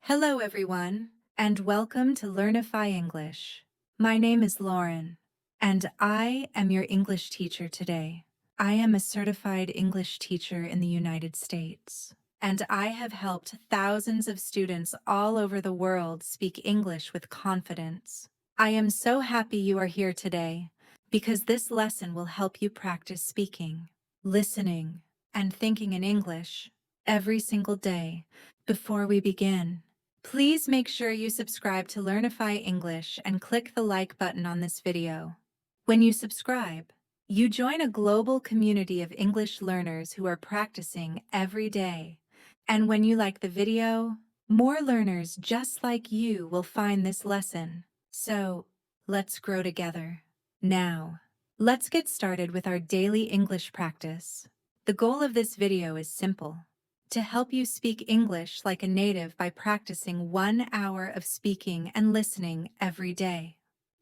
Hello, everyone, and welcome to Learnify English. My name is Lauren, and I am your English teacher today. I am a certified English teacher in the United States, and I have helped thousands of students all over the world speak English with confidence. I am so happy you are here today because this lesson will help you practice speaking, listening, and thinking in English every single day. Before we begin, please make sure you subscribe to Learnify English and click the like button on this video. When you subscribe, you join a global community of English learners who are practicing every day. And when you like the video, more learners just like you will find this lesson. So, let's grow together. Now, let's get started with our daily English practice. The goal of this video is simple: to help you speak English like a native by practicing 1 hour of speaking and listening every day.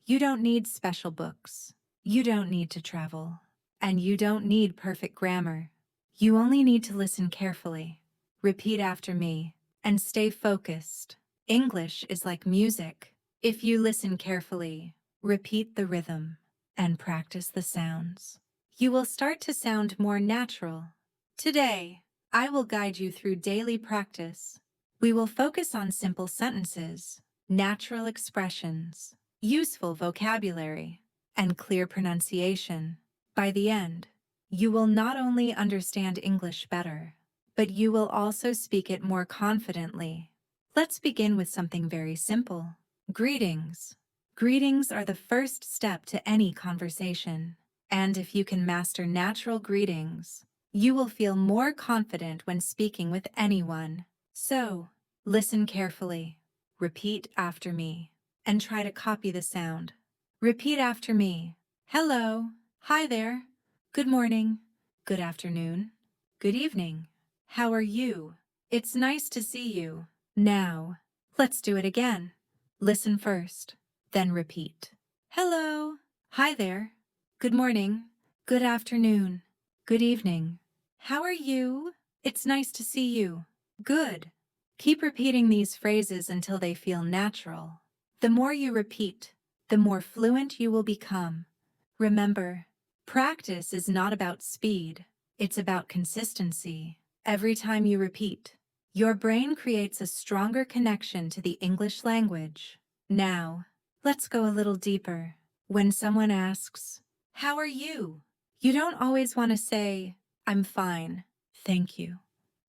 You don't need special books. You don't need to travel. And you don't need perfect grammar. You only need to listen carefully, repeat after me, and stay focused. English is like music. If you listen carefully, repeat the rhythm, and practice the sounds, you will start to sound more natural. Today, I will guide you through daily practice. We will focus on simple sentences, natural expressions, useful vocabulary, and clear pronunciation. By the end, you will not only understand English better, but you will also speak it more confidently. Let's begin with something very simple. Greetings. Greetings are the first step to any conversation. And if you can master natural greetings, you will feel more confident when speaking with anyone. So, listen carefully, repeat after me, and try to copy the sound. Repeat after me. Hello, hi there, good morning, good afternoon, good evening. How are you? It's nice to see you. Now, let's do it again. Listen first, then repeat. Hello, hi there, good morning, good afternoon, good evening. How are you? It's nice to see you. Good. Keep repeating these phrases until they feel natural. The more you repeat, the more fluent you will become. Remember, practice is not about speed, it's about consistency. Every time you repeat, your brain creates a stronger connection to the English language. Now, let's go a little deeper. When someone asks, "How are you?" you don't always want to say, "I'm fine, thank you."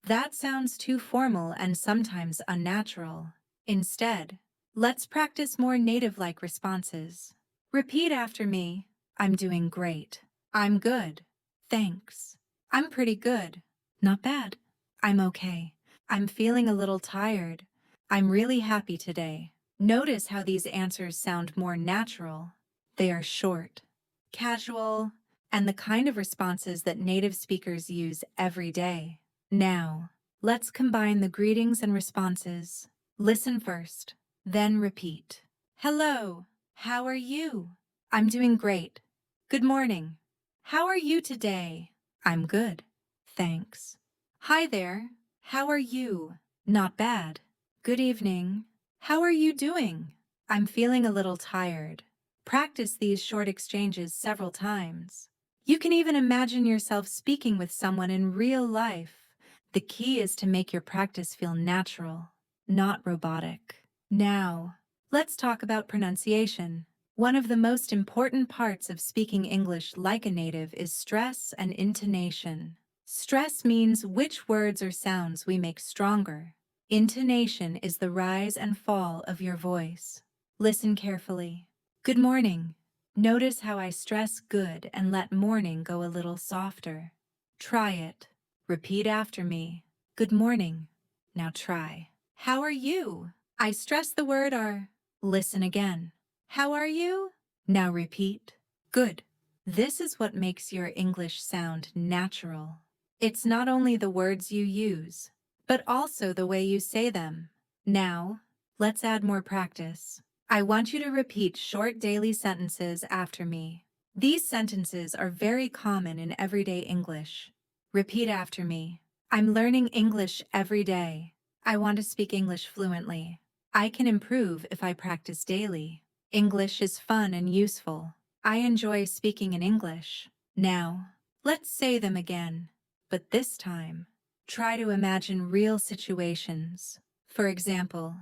That sounds too formal and sometimes unnatural. Instead, let's practice more native-like responses. Repeat after me. I'm doing great. I'm good. Thanks. I'm pretty good. Not bad. I'm okay. I'm feeling a little tired. I'm really happy today. Notice how these answers sound more natural. They are short, casual, and the kind of responses that native speakers use every day. Now, let's combine the greetings and responses. Listen first, then repeat. Hello, how are you? I'm doing great. Good morning. How are you today? I'm good. Thanks. Hi there. How are you? Not bad. Good evening. How are you doing? I'm feeling a little tired. Practice these short exchanges several times. You can even imagine yourself speaking with someone in real life. The key is to make your practice feel natural, not robotic. Now, let's talk about pronunciation. One of the most important parts of speaking English like a native is stress and intonation. Stress means which words or sounds we make stronger. Intonation is the rise and fall of your voice. Listen carefully. Good morning. Notice how I stress good and let morning go a little softer. Try it. Repeat after me. Good morning. Now try. How are you? I stress the word R. Listen again. How are you? Now repeat. Good. This is what makes your English sound natural. It's not only the words you use, but also the way you say them. Now, let's add more practice. I want you to repeat short daily sentences after me. These sentences are very common in everyday English. Repeat after me. I'm learning English every day. I want to speak English fluently. I can improve if I practice daily. English is fun and useful. I enjoy speaking in English. Now, let's say them again. But this time, try to imagine real situations. For example,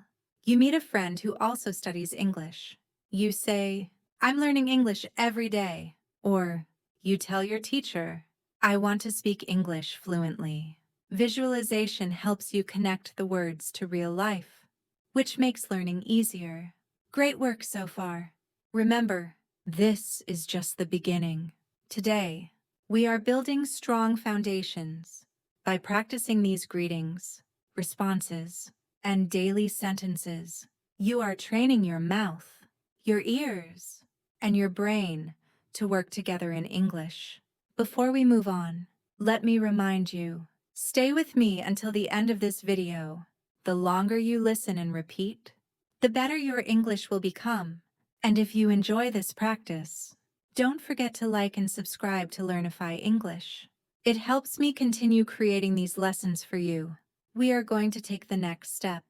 you meet a friend who also studies English. You say, I'm learning English every day. Or, you tell your teacher, I want to speak English fluently. Visualization helps you connect the words to real life, which makes learning easier. Great work so far. Remember, this is just the beginning. Today, we are building strong foundations. By practicing these greetings, responses, and daily sentences, you are training your mouth, your ears, and your brain to work together in English. Before we move on, let me remind you, stay with me until the end of this video. The longer you listen and repeat, the better your English will become. And if you enjoy this practice, don't forget to like and subscribe to Learnify English. It helps me continue creating these lessons for you. We are going to take the next step.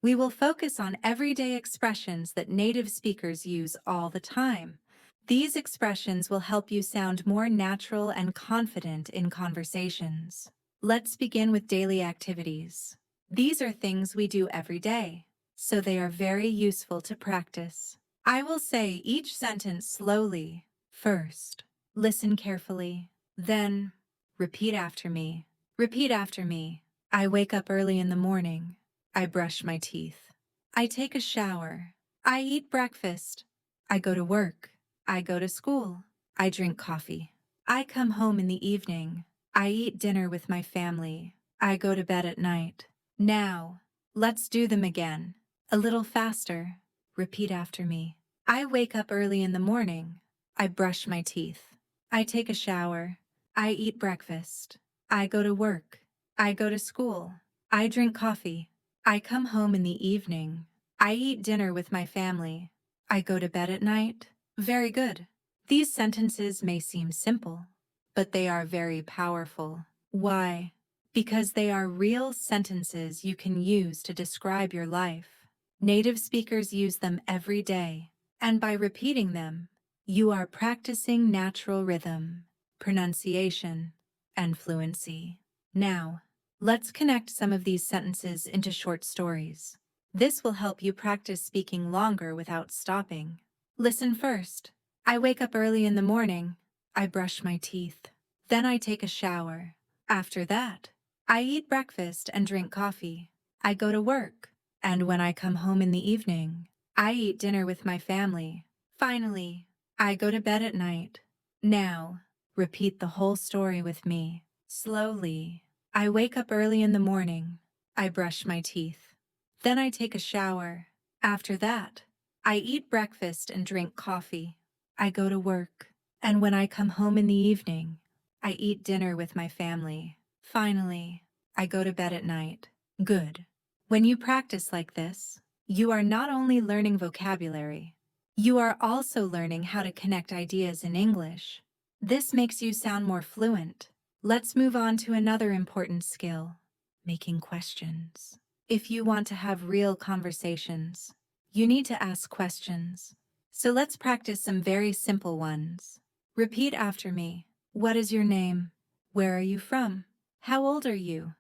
We will focus on everyday expressions that native speakers use all the time. These expressions will help you sound more natural and confident in conversations. Let's begin with daily activities. These are things we do every day, so they are very useful to practice. I will say each sentence slowly. First, listen carefully. Then, repeat after me. Repeat after me. I wake up early in the morning. I brush my teeth. I take a shower. I eat breakfast. I go to work. I go to school. I drink coffee. I come home in the evening. I eat dinner with my family. I go to bed at night. Now, let's do them again. A little faster. Repeat after me. I wake up early in the morning. I brush my teeth. I take a shower. I eat breakfast. I go to work. I go to school. I drink coffee. I come home in the evening. I eat dinner with my family. I go to bed at night. Very good. These sentences may seem simple, but they are very powerful. Why? Because they are real sentences you can use to describe your life. Native speakers use them every day, and by repeating them, you are practicing natural rhythm, pronunciation, and fluency. Now, let's connect some of these sentences into short stories. This will help you practice speaking longer without stopping. Listen first. I wake up early in the morning. I brush my teeth. Then I take a shower. After that, I eat breakfast and drink coffee. I go to work. And when I come home in the evening, I eat dinner with my family. Finally, I go to bed at night. Now, repeat the whole story with me. Slowly. I wake up early in the morning. I brush my teeth. Then I take a shower. After that, I eat breakfast and drink coffee. I go to work. And when I come home in the evening, I eat dinner with my family. Finally, I go to bed at night. Good. When you practice like this, you are not only learning vocabulary, you are also learning how to connect ideas in English. This makes you sound more fluent. Let's move on to another important skill, making questions. If you want to have real conversations, you need to ask questions. So let's practice some very simple ones. Repeat after me. What is your name? Where are you from? How old are you?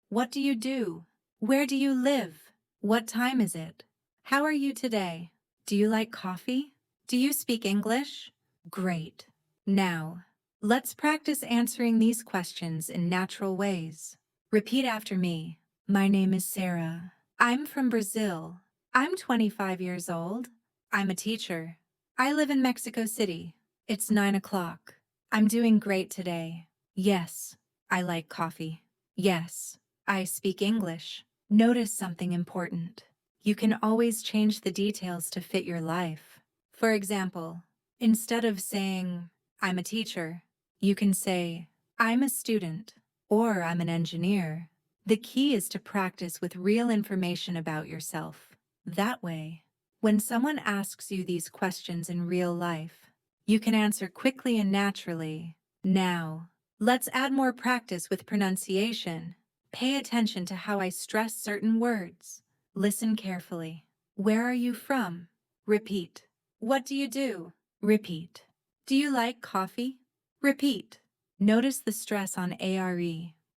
What do you do? Where do you live? What time is it? How are you today? Do you like coffee? Do you speak English? Great. Now, let's practice answering these questions in natural ways. Repeat after me. My name is Sarah. I'm from Brazil. I'm 25 years old. I'm a teacher. I live in Mexico City. It's 9 o'clock. I'm doing great today. Yes, I like coffee. Yes, I speak English. Notice something important. You can always change the details to fit your life. For example, instead of saying, I'm a teacher, you can say, I'm a student, or I'm an engineer. The key is to practice with real information about yourself. That way, when someone asks you these questions in real life, you can answer quickly and naturally. Now, let's add more practice with pronunciation. Pay attention to how I stress certain words. Listen carefully. Where are you from? Repeat. What do you do? Repeat. Do you like coffee? Repeat. Notice the stress on are,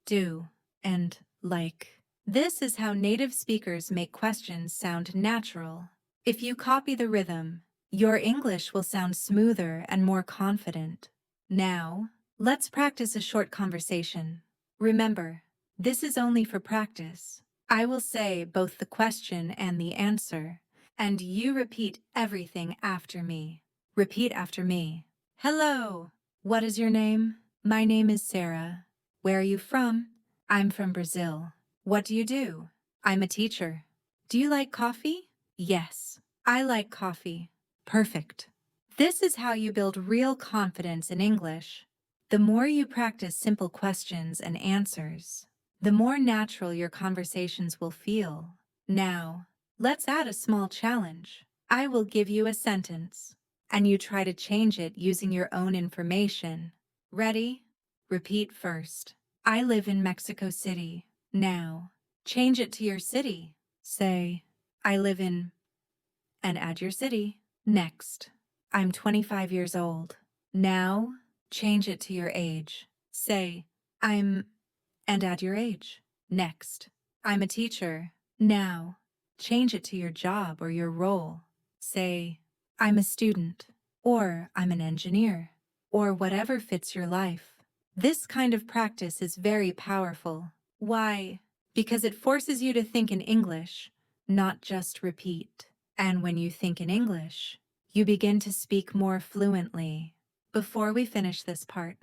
do, and like. This is how native speakers make questions sound natural. If you copy the rhythm, your English will sound smoother and more confident. Now, let's practice a short conversation. Remember, this is only for practice. I will say both the question and the answer, and you repeat everything after me. Repeat after me. Hello. What is your name? My name is Sarah. Where are you from? I'm from Brazil. What do you do? I'm a teacher. Do you like coffee? Yes, I like coffee. Perfect. This is how you build real confidence in English. The more you practice simple questions and answers, the more natural your conversations will feel. Now, let's add a small challenge. I will give you a sentence, and you try to change it using your own information. Ready? Repeat first. I live in Mexico City. Now, change it to your city. Say, I live in, and add your city. Next, I'm 25 years old. Now, change it to your age. Say, I'm, and add your age. Next, I'm a teacher. Now, change it to your job or your role. Say, I'm a student, or I'm an engineer, or whatever fits your life. This kind of practice is very powerful. Why? Because it forces you to think in English, not just repeat. And when you think in English, you begin to speak more fluently. Before we finish this part,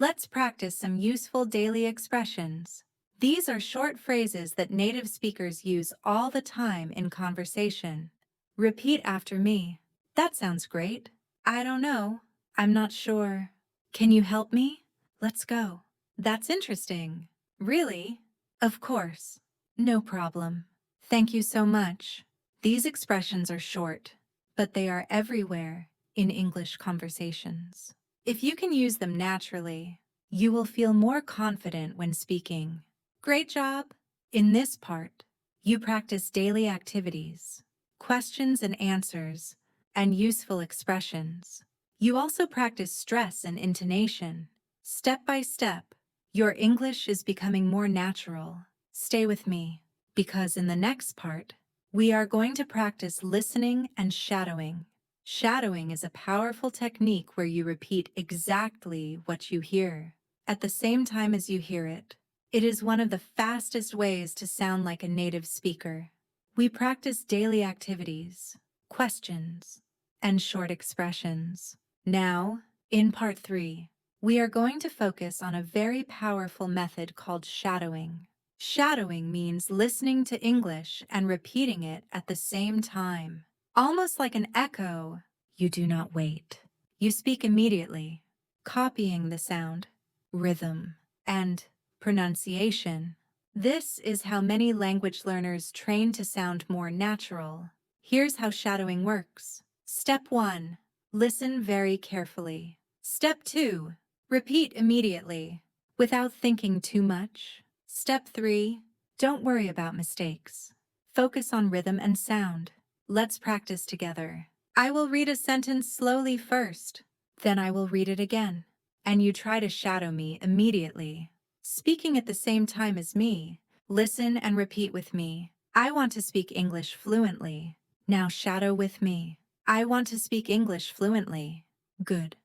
let's practice some useful daily expressions. These are short phrases that native speakers use all the time in conversation. Repeat after me. That sounds great. I don't know. I'm not sure. Can you help me? Let's go. That's interesting. Really? Of course. No problem. Thank you so much. These expressions are short, but they are everywhere in English conversations. If you can use them naturally, you will feel more confident when speaking. Great job! In this part, you practice daily activities, questions and answers, and useful expressions. You also practice stress and intonation. Step by step, your English is becoming more natural. Stay with me, because in the next part, we are going to practice listening and shadowing. Shadowing is a powerful technique where you repeat exactly what you hear at the same time as you hear it. It is one of the fastest ways to sound like a native speaker. We practice daily activities, questions, and short expressions. Now, in part 3, we are going to focus on a very powerful method called shadowing. Shadowing means listening to English and repeating it at the same time. Almost like an echo, you do not wait. You speak immediately, copying the sound, rhythm, and pronunciation. This is how many language learners train to sound more natural. Here's how shadowing works. Step 1. Listen very carefully. Step 2. Repeat immediately, without thinking too much. Step 3. Don't worry about mistakes. Focus on rhythm and sound. Let's practice together. I will read a sentence slowly first, then I will read it again, and you try to shadow me immediately. Speaking at the same time as me, listen and repeat with me. I want to speak English fluently. Now shadow with me. I want to speak English fluently. Good.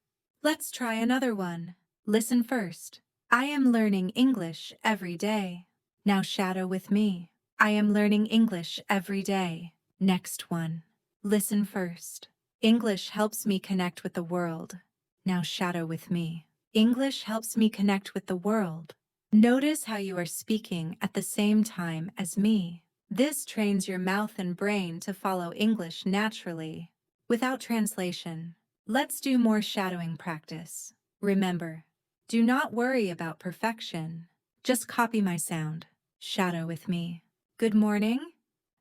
Let's try another one. Listen first. I am learning English every day. Now shadow with me. I am learning English every day. Next one. Listen first. English helps me connect with the world. Now shadow with me. English helps me connect with the world. Notice how you are speaking at the same time as me. This trains your mouth and brain to follow English naturally, without translation. Let's do more shadowing practice. Remember, do not worry about perfection. Just copy my sound. Shadow with me. Good morning.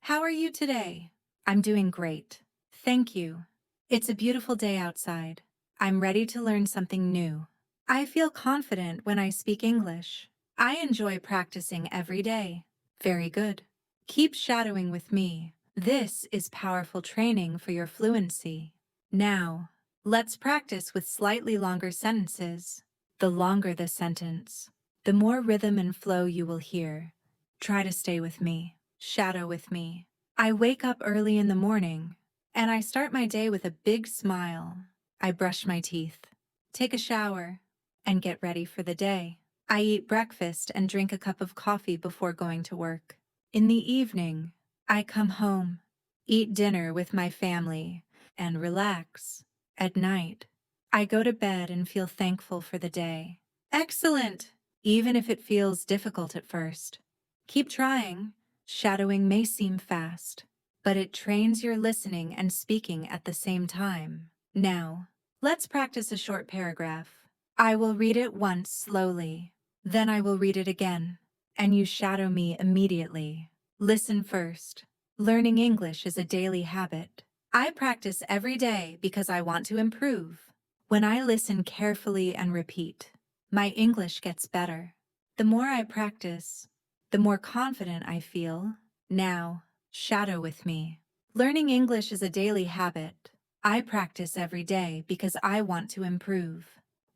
How are you today? I'm doing great. Thank you. It's a beautiful day outside. I'm ready to learn something new. I feel confident when I speak English. I enjoy practicing every day. Very good. Keep shadowing with me. This is powerful training for your fluency. Now, let's practice with slightly longer sentences. The longer the sentence, the more rhythm and flow you will hear. Try to stay with me. Shadow with me. I wake up early in the morning, and I start my day with a big smile. I brush my teeth, take a shower, and get ready for the day. I eat breakfast and drink a cup of coffee before going to work. In the evening, I come home, eat dinner with my family, and relax. At night, I go to bed and feel thankful for the day. Excellent! Even if it feels difficult at first. Keep trying. Shadowing may seem fast, but it trains your listening and speaking at the same time. Now, let's practice a short paragraph. I will read it once slowly. Then I will read it again, and you shadow me immediately. Listen first. Learning English is a daily habit. I practice every day because I want to improve. When I listen carefully and repeat, my English gets better. The more I practice, the more confident I feel. Now, shadow with me. Learning English is a daily habit. I practice every day because I want to improve.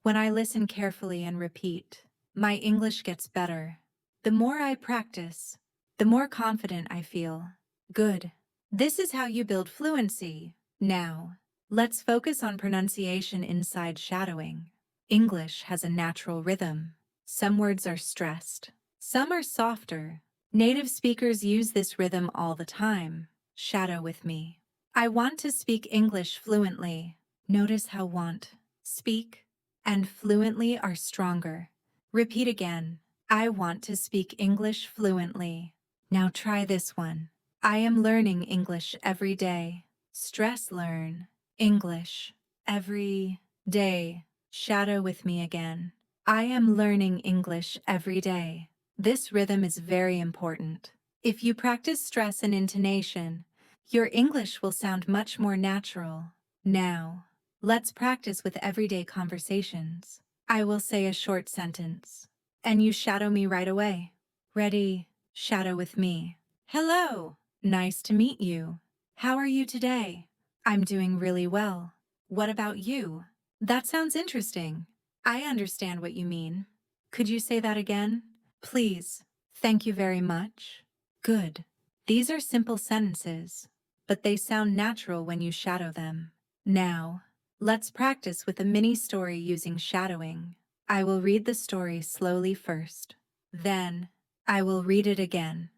When I listen carefully and repeat, my English gets better. The more I practice, the more confident I feel. Good. This is how you build fluency. Now, let's focus on pronunciation inside shadowing. English has a natural rhythm. Some words are stressed. Some are softer. Native speakers use this rhythm all the time. Shadow with me. I want to speak English fluently. Notice how want, speak, and fluently are stronger. Repeat again. I want to speak English fluently. Now try this one. I am learning English every day. Stress learn. English. Every day. Shadow with me again. I am learning English every day. This rhythm is very important. If you practice stress and intonation, your English will sound much more natural. Now, let's practice with everyday conversations. I will say a short sentence, and you shadow me right away. Ready? Shadow with me. Hello. Nice to meet you. How are you today? I'm doing really well. What about you? That sounds interesting. I understand what you mean. Could you say that again? Please. Thank you very much. Good. These are simple sentences, but they sound natural when you shadow them. Now, let's practice with a mini story using shadowing. I will read the story slowly first. Then, I will read it again,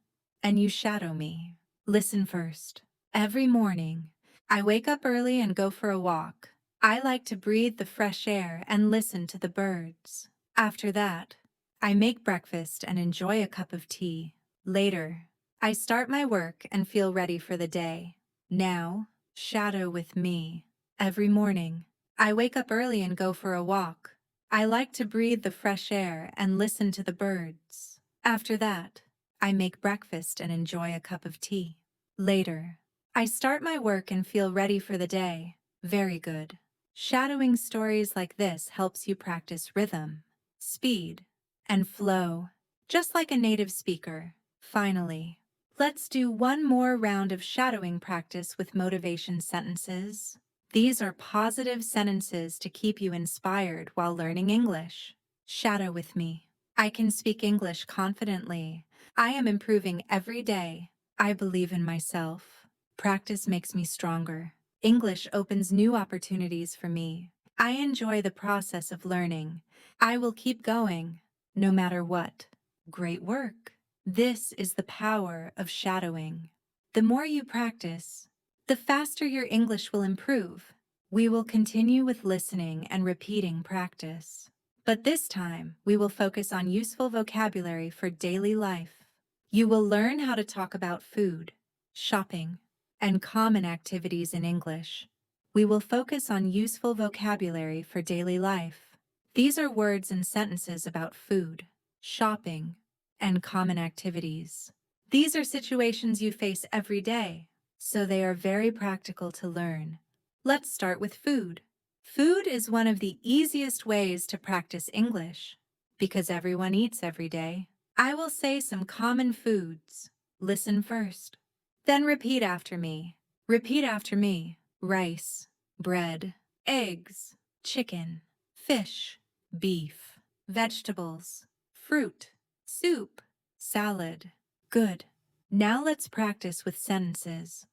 and you shadow me. Listen first. Every morning, I wake up early and go for a walk. I like to breathe the fresh air and listen to the birds. After that, I make breakfast and enjoy a cup of tea. Later, I start my work and feel ready for the day. Now, shadow with me. Every morning, I wake up early and go for a walk. I like to breathe the fresh air and listen to the birds. After that, I make breakfast and enjoy a cup of tea. Later, I start my work and feel ready for the day. Very good. Shadowing stories like this helps you practice rhythm, speed, and flow, just like a native speaker. Finally, let's do one more round of shadowing practice with motivation sentences. These are positive sentences to keep you inspired while learning English. Shadow with me. I can speak English confidently. I am improving every day. I believe in myself. Practice makes me stronger. English opens new opportunities for me. I enjoy the process of learning. I will keep going, no matter what. Great work. This is the power of shadowing. The more you practice, the faster your English will improve. We will continue with listening and repeating practice. But this time, we will focus on useful vocabulary for daily life. You will learn how to talk about food, shopping, and common activities in English. We will focus on useful vocabulary for daily life. These are words and sentences about food, shopping, and common activities. These are situations you face every day, so they are very practical to learn. Let's start with food. Food is one of the easiest ways to practice English. because everyone eats every day. I will say some common foods. Listen first. Then repeat after me. Repeat after me. Rice, bread, eggs, chicken, fish, beef, vegetables, fruit, soup, salad. Good. Now let's practice with sentences.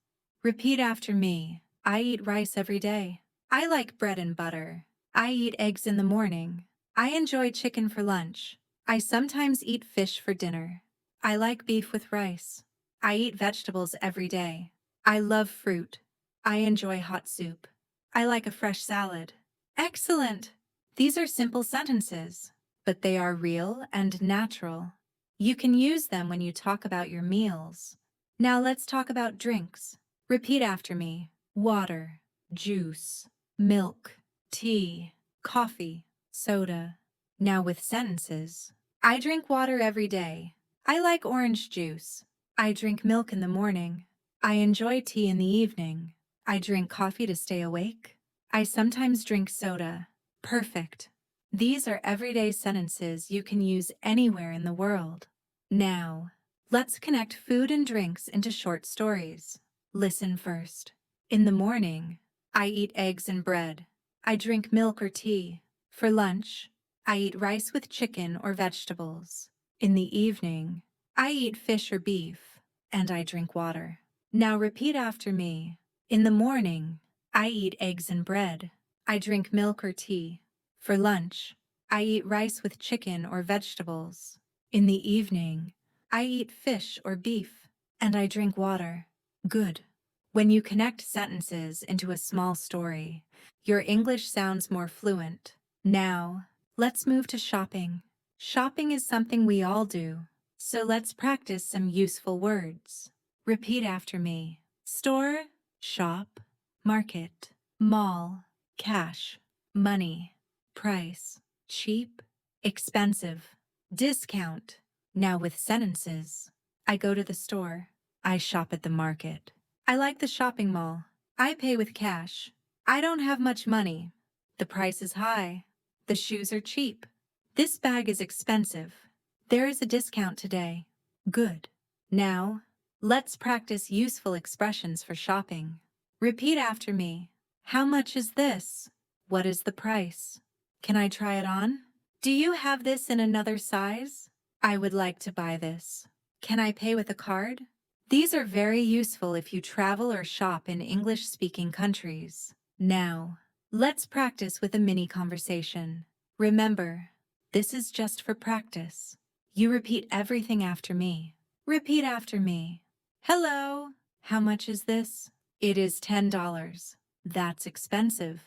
Repeat after me. I eat rice every day. I like bread and butter. I eat eggs in the morning. I enjoy chicken for lunch. I sometimes eat fish for dinner. I like beef with rice. I eat vegetables every day. I love fruit. I enjoy hot soup. I like a fresh salad. Excellent! These are simple sentences, but they are real and natural. You can use them when you talk about your meals. Now let's talk about drinks. Repeat after me. Water, juice, milk, tea, coffee, soda. Now with sentences. I drink water every day. I like orange juice. I drink milk in the morning. I enjoy tea in the evening. I drink coffee to stay awake. I sometimes drink soda. Perfect. These are everyday sentences you can use anywhere in the world. Now, let's connect food and drinks into short stories. Listen first. In the morning, I eat eggs and bread. I drink milk or tea. For lunch, I eat rice with chicken or vegetables. In the evening, I eat fish or beef, and I drink water. Now repeat after me. In the morning, I eat eggs and bread. I drink milk or tea. For lunch, I eat rice with chicken or vegetables. In the evening, I eat fish or beef, and I drink water. Good. When you connect sentences into a small story, your English sounds more fluent. Now, let's move to shopping. Shopping is something we all do, so let's practice some useful words. Repeat after me. Store, shop, market, mall, cash, money, price, cheap, expensive, discount. Now with sentences. I go to the store. I shop at the market. I like the shopping mall. I pay with cash. I don't have much money. The price is high. The shoes are cheap. This bag is expensive. There is a discount today. Good. Now, let's practice useful expressions for shopping. Repeat after me. How much is this? What is the price? Can I try it on? Do you have this in another size? I would like to buy this. Can I pay with a card? These are very useful if you travel or shop in English-speaking countries. Now, let's practice with a mini conversation. Remember, this is just for practice. You repeat everything after me. Repeat after me. Hello. How much is this? It is $10. That's expensive.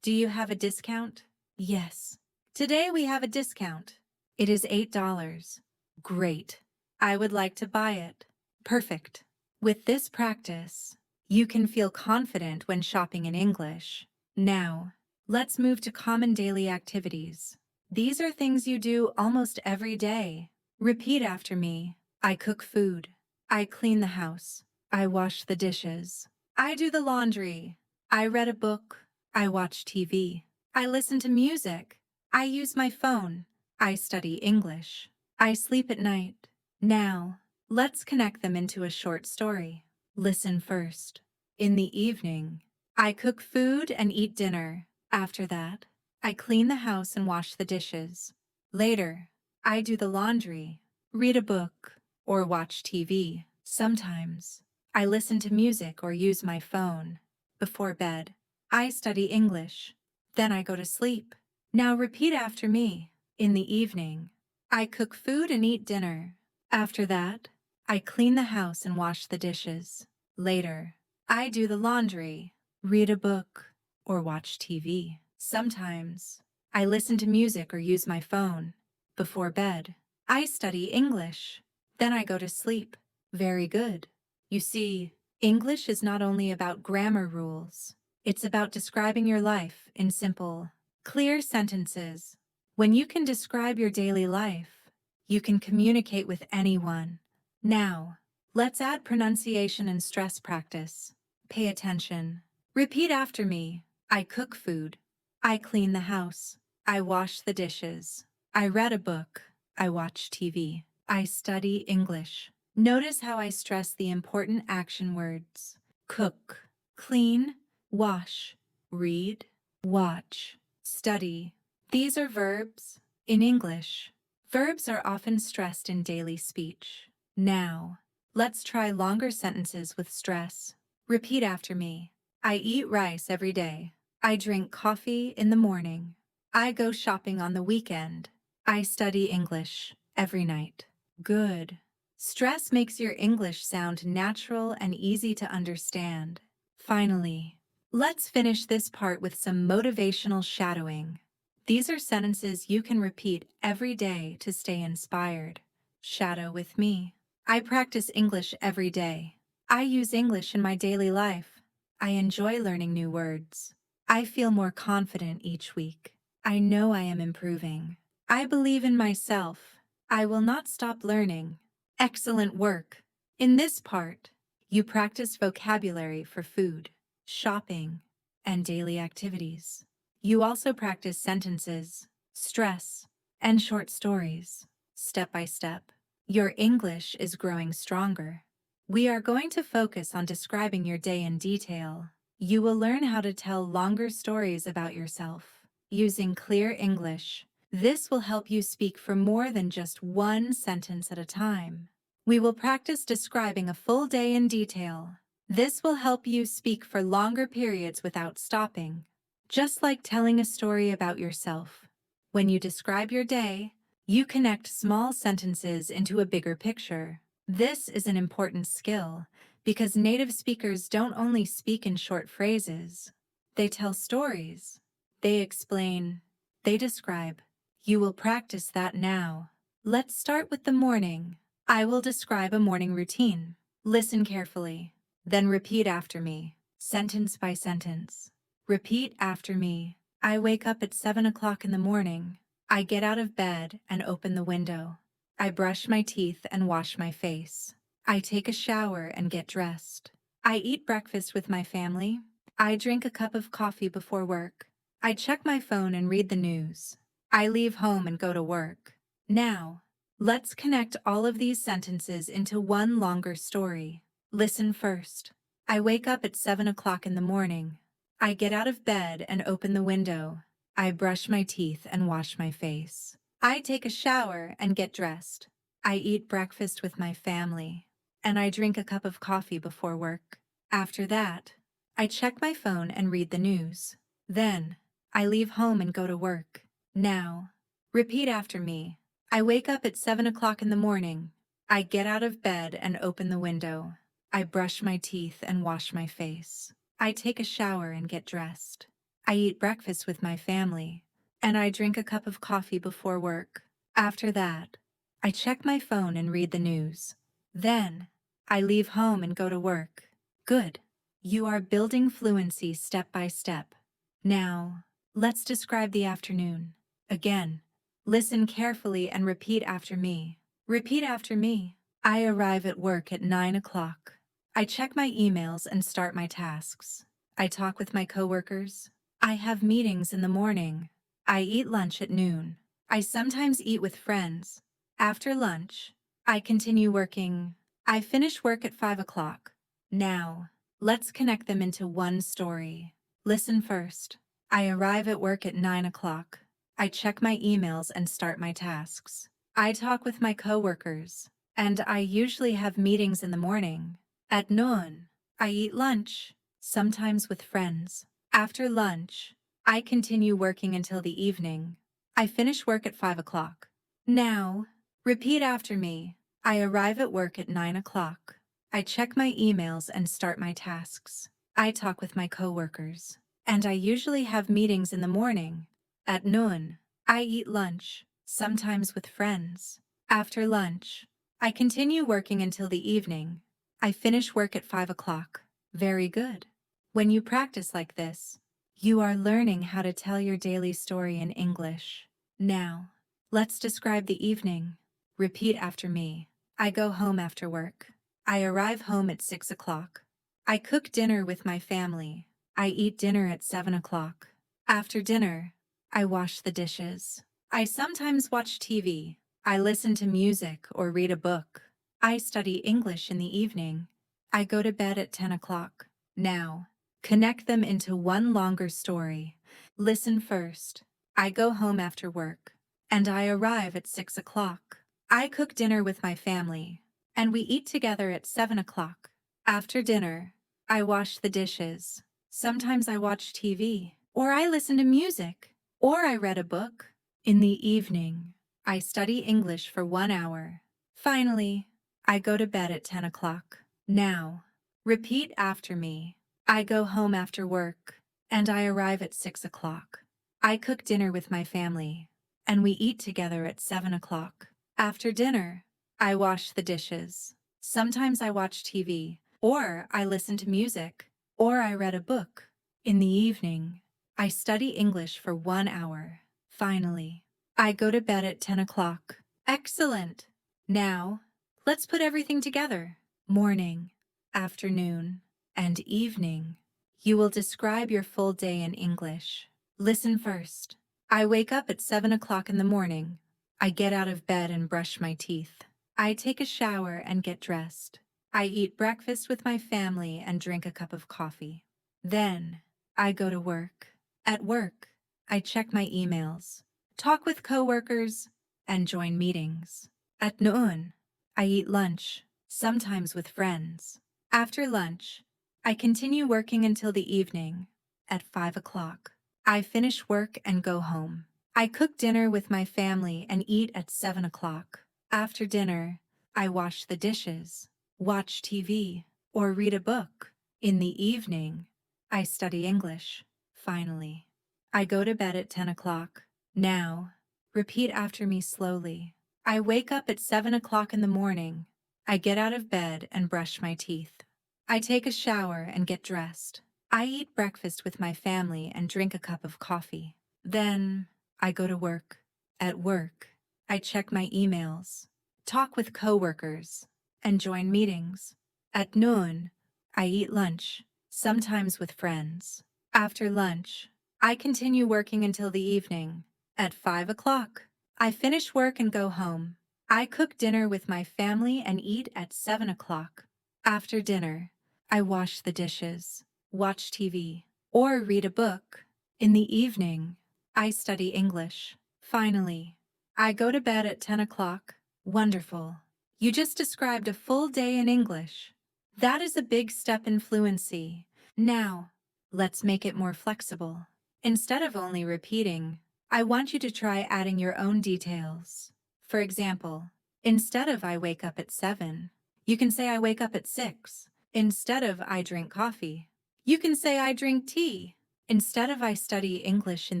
Do you have a discount? Yes. Today we have a discount. It is $8. Great. I would like to buy it. Perfect. With this practice, you can feel confident when shopping in English. Now, let's move to common daily activities. These are things you do almost every day. Repeat after me. I cook food. I clean the house. I wash the dishes. I do the laundry. I read a book. I watch TV. I listen to music. I use my phone. I study English. I sleep at night. Now, let's connect them into a short story. Listen first. In the evening, I cook food and eat dinner. After that, I clean the house and wash the dishes. Later, I do the laundry, read a book, or watch TV. Sometimes, I listen to music or use my phone. Before bed, I study English. Then I go to sleep. Now repeat after me. In the evening, I cook food and eat dinner. After that, I clean the house and wash the dishes. Later, I do the laundry, read a book, or watch TV. Sometimes, I listen to music or use my phone. Before bed, I study English. Then I go to sleep. Very good. You see, English is not only about grammar rules. It's about describing your life in simple, clear sentences. When you can describe your daily life, you can communicate with anyone. Now, let's add pronunciation and stress practice. Pay attention. Repeat after me. I cook food. I clean the house. I wash the dishes. I read a book. I watch TV. I study English. Notice how I stress the important action words. Cook, clean, wash, read, watch, study. These are verbs. In English, verbs are often stressed in daily speech. Now, let's try longer sentences with stress. Repeat after me. I eat rice every day. I drink coffee in the morning. I go shopping on the weekend. I study English every night. Good. Stress makes your English sound natural and easy to understand. Finally, let's finish this part with some motivational shadowing. These are sentences you can repeat every day to stay inspired. Shadow with me. I practice English every day. I use English in my daily life. I enjoy learning new words. I feel more confident each week. I know I am improving. I believe in myself. I will not stop learning. Excellent work. In this part, you practice vocabulary for food, shopping, and daily activities. You also practice sentences, stress, and short stories, step by step. Your English is growing stronger. We are going to focus on describing your day in detail. You will learn how to tell longer stories about yourself using clear English. This will help you speak for more than just one sentence at a time. We will practice describing a full day in detail. This will help you speak for longer periods without stopping, just like telling a story about yourself. When you describe your day, you connect small sentences into a bigger picture. This is an important skill because native speakers don't only speak in short phrases. They tell stories. They explain. They describe. You will practice that now. Let's start with the morning. I will describe a morning routine. Listen carefully. Then repeat after me, sentence by sentence. Repeat after me. I wake up at 7 o'clock in the morning. I get out of bed and open the window. I brush my teeth and wash my face. I take a shower and get dressed. I eat breakfast with my family. I drink a cup of coffee before work. I check my phone and read the news. I leave home and go to work. Now, let's connect all of these sentences into one longer story. Listen first. I wake up at 7 o'clock in the morning. I get out of bed and open the window. I brush my teeth and wash my face. I take a shower and get dressed. I eat breakfast with my family. And I drink a cup of coffee before work. After that, I check my phone and read the news. Then, I leave home and go to work. Now, repeat after me. I wake up at 7 o'clock in the morning. I get out of bed and open the window. I brush my teeth and wash my face. I take a shower and get dressed. I eat breakfast with my family. And I drink a cup of coffee before work. After that, I check my phone and read the news. Then, I leave home and go to work. Good. You are building fluency step by step. Now, let's describe the afternoon. Again, listen carefully and repeat after me. Repeat after me. I arrive at work at 9 o'clock. I check my emails and start my tasks. I talk with my coworkers. I have meetings in the morning. I eat lunch at noon. I sometimes eat with friends. After lunch, I continue working. I finish work at 5 o'clock. Now, let's connect them into one story. Listen first. I arrive at work at 9 o'clock. I check my emails and start my tasks. I talk with my coworkers, and I usually have meetings in the morning. At noon, I eat lunch, sometimes with friends. After lunch, I continue working until the evening. I finish work at 5 o'clock. Now, repeat after me. I arrive at work at 9 o'clock. I check my emails and start my tasks. I talk with my coworkers, and I usually have meetings in the morning. At noon, I eat lunch, sometimes with friends. After lunch, I continue working until the evening. I finish work at 5 o'clock. Very good. When you practice like this, you are learning how to tell your daily story in English. Now, let's describe the evening. Repeat after me. I go home after work. I arrive home at 6 o'clock. I cook dinner with my family. I eat dinner at 7 o'clock. After dinner, I wash the dishes. I sometimes watch TV. I listen to music or read a book. I study English in the evening. I go to bed at 10 o'clock. Now, connect them into one longer story. Listen first. I go home after work, and I arrive at 6 o'clock. I cook dinner with my family, and we eat together at 7 o'clock. After dinner, I wash the dishes. Sometimes I watch TV, or I listen to music, or I read a book. In the evening, I study English for 1 hour. Finally, I go to bed at 10 o'clock. Now, repeat after me. I go home after work, and I arrive at 6 o'clock. I cook dinner with my family, and we eat together at 7 o'clock. After dinner, I wash the dishes. Sometimes I watch TV, or I listen to music, or I read a book. In the evening, I study English for 1 hour. Finally, I go to bed at 10 o'clock. Excellent! Now, let's put everything together. Morning, afternoon, and evening. You will describe your full day in English. Listen first. I wake up at 7 o'clock in the morning. I get out of bed and brush my teeth. I take a shower and get dressed. I eat breakfast with my family and drink a cup of coffee. Then, I go to work. At work, I check my emails, talk with coworkers, and join meetings. At noon, I eat lunch, sometimes with friends. After lunch, I continue working until the evening. At 5 o'clock, I finish work and go home. I cook dinner with my family and eat at 7 o'clock. After dinner, I wash the dishes, watch TV, or read a book. In the evening, I study English. Finally, I go to bed at 10 o'clock. Now, repeat after me slowly. I wake up at 7 o'clock in the morning. I get out of bed and brush my teeth. I take a shower and get dressed. I eat breakfast with my family and drink a cup of coffee. Then, I go to work. At work, I check my emails, talk with coworkers, and join meetings. At noon, I eat lunch, sometimes with friends. After lunch, I continue working until the evening. At 5 o'clock, I finish work and go home. I cook dinner with my family and eat at 7 o'clock. After dinner, I wash the dishes, watch TV, or read a book. In the evening, I study English. Finally, I go to bed at 10 o'clock. Wonderful. You just described a full day in English. That is a big step in fluency. Now, let's make it more flexible. Instead of only repeating, I want you to try adding your own details. For example, instead of I wake up at 7, you can say I wake up at 6. Instead of I drink coffee, you can say I drink tea. Instead of I study English in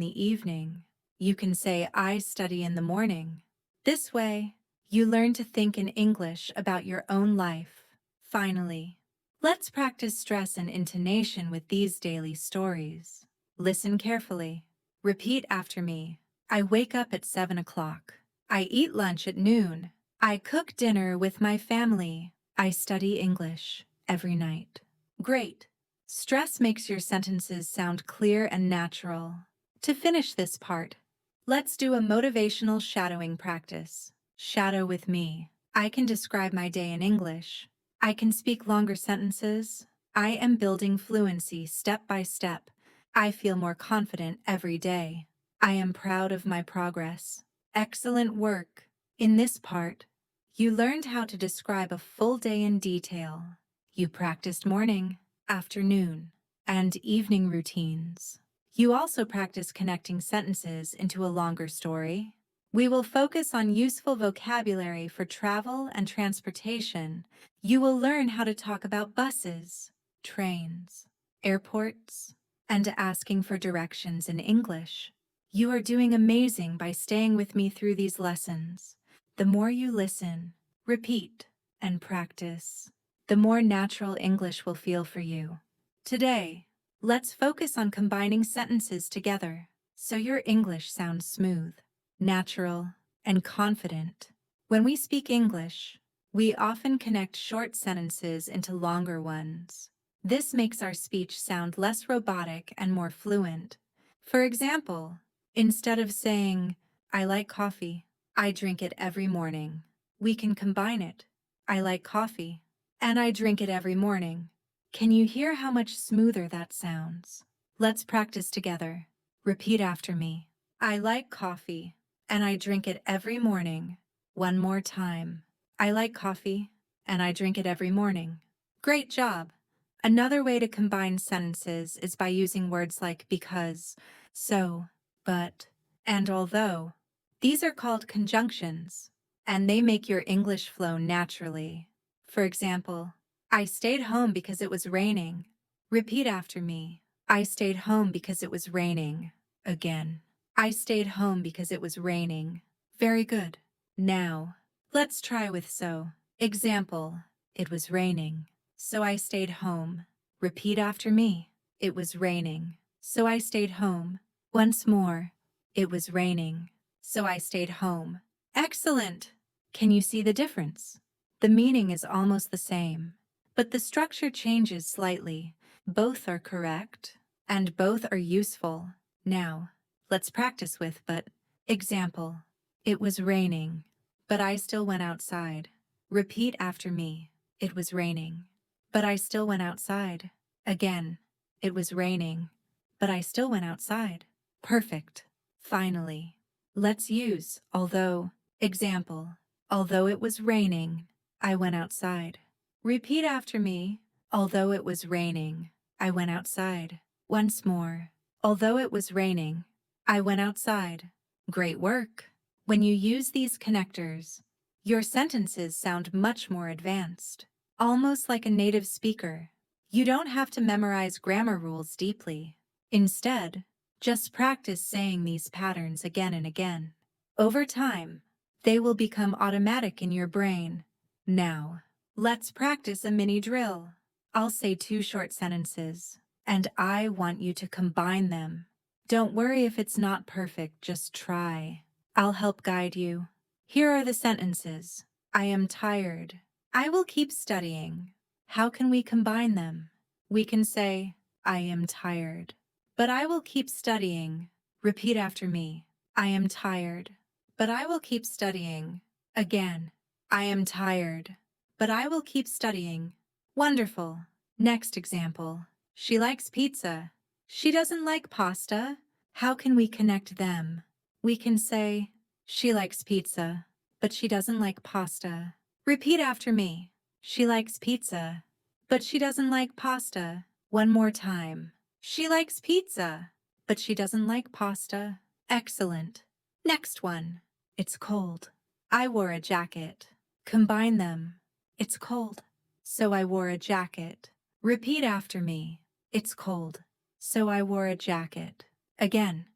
the evening, you can say I study in the morning. This way, you learn to think in English about your own life. Finally, let's practice stress and intonation with these daily stories. Listen carefully. Repeat after me. I wake up at 7 o'clock. I eat lunch at noon. I cook dinner with my family. I study English every night. Great! Stress makes your sentences sound clear and natural. To finish this part, let's do a motivational shadowing practice. Shadow with me. I can describe my day in English. I can speak longer sentences. I am building fluency step by step. I feel more confident every day. I am proud of my progress. Excellent work. In this part, you learned how to describe a full day in detail. You practiced morning, afternoon, and evening routines. You also practiced connecting sentences into a longer story. We will focus on useful vocabulary for travel and transportation. You will learn how to talk about buses, trains, airports, and asking for directions in English. You are doing amazing by staying with me through these lessons. The more you listen, repeat, and practice, the more natural English will feel for you. Today, let's focus on combining sentences together so your English sounds smooth, natural, and confident. When we speak English, we often connect short sentences into longer ones. This makes our speech sound less robotic and more fluent. For example, instead of saying, I like coffee. I drink it every morning. We can combine it. I like coffee. And I drink it every morning. Can you hear how much smoother that sounds? Let's practice together. Repeat after me. I like coffee. And I drink it every morning. One more time. I like coffee. And I drink it every morning. Great job! Another way to combine sentences is by using words like because, so, but, and although. These are called conjunctions, and they make your English flow naturally. For example, I stayed home because it was raining. Repeat after me. I stayed home because it was raining. Again. I stayed home because it was raining. Very good. Now, let's try with so. Example, it was raining, so I stayed home. Repeat after me. It was raining, so I stayed home. Once more. It was raining, so I stayed home. Excellent! Can you see the difference? The meaning is almost the same, but the structure changes slightly. Both are correct, and both are useful. Now, let's practice with but. Example, it was raining, but I still went outside. Repeat after me. It was raining, but I still went outside. Again, it was raining, but I still went outside. Perfect. Finally, let's use although. Example, although it was raining, I went outside. Repeat after me. Although it was raining, I went outside. Once more. Although it was raining, I went outside. Great work. When you use these connectors, your sentences sound much more advanced, almost like a native speaker. You don't have to memorize grammar rules deeply. Instead, just practice saying these patterns again and again. Over time, they will become automatic in your brain. Now, let's practice a mini drill. I'll say 2 short sentences, and I want you to combine them. Don't worry if it's not perfect, just try. I'll help guide you. Here are the sentences. I am tired. I will keep studying. How can we combine them? We can say, I am tired. But I will keep studying. Repeat after me. I am tired. But I will keep studying. Again. I am tired. But I will keep studying. Wonderful. Next example. She likes pizza. She doesn't like pasta. How can we connect them? We can say, she likes pizza, but she doesn't like pasta. Repeat after me. She likes pizza, but she doesn't like pasta. One more time. She likes pizza, but she doesn't like pasta. Excellent. Next one. It's cold. I wore a jacket. Combine them. It's cold, so I wore a jacket. Repeat after me. It's cold, so I wore a jacket. Again.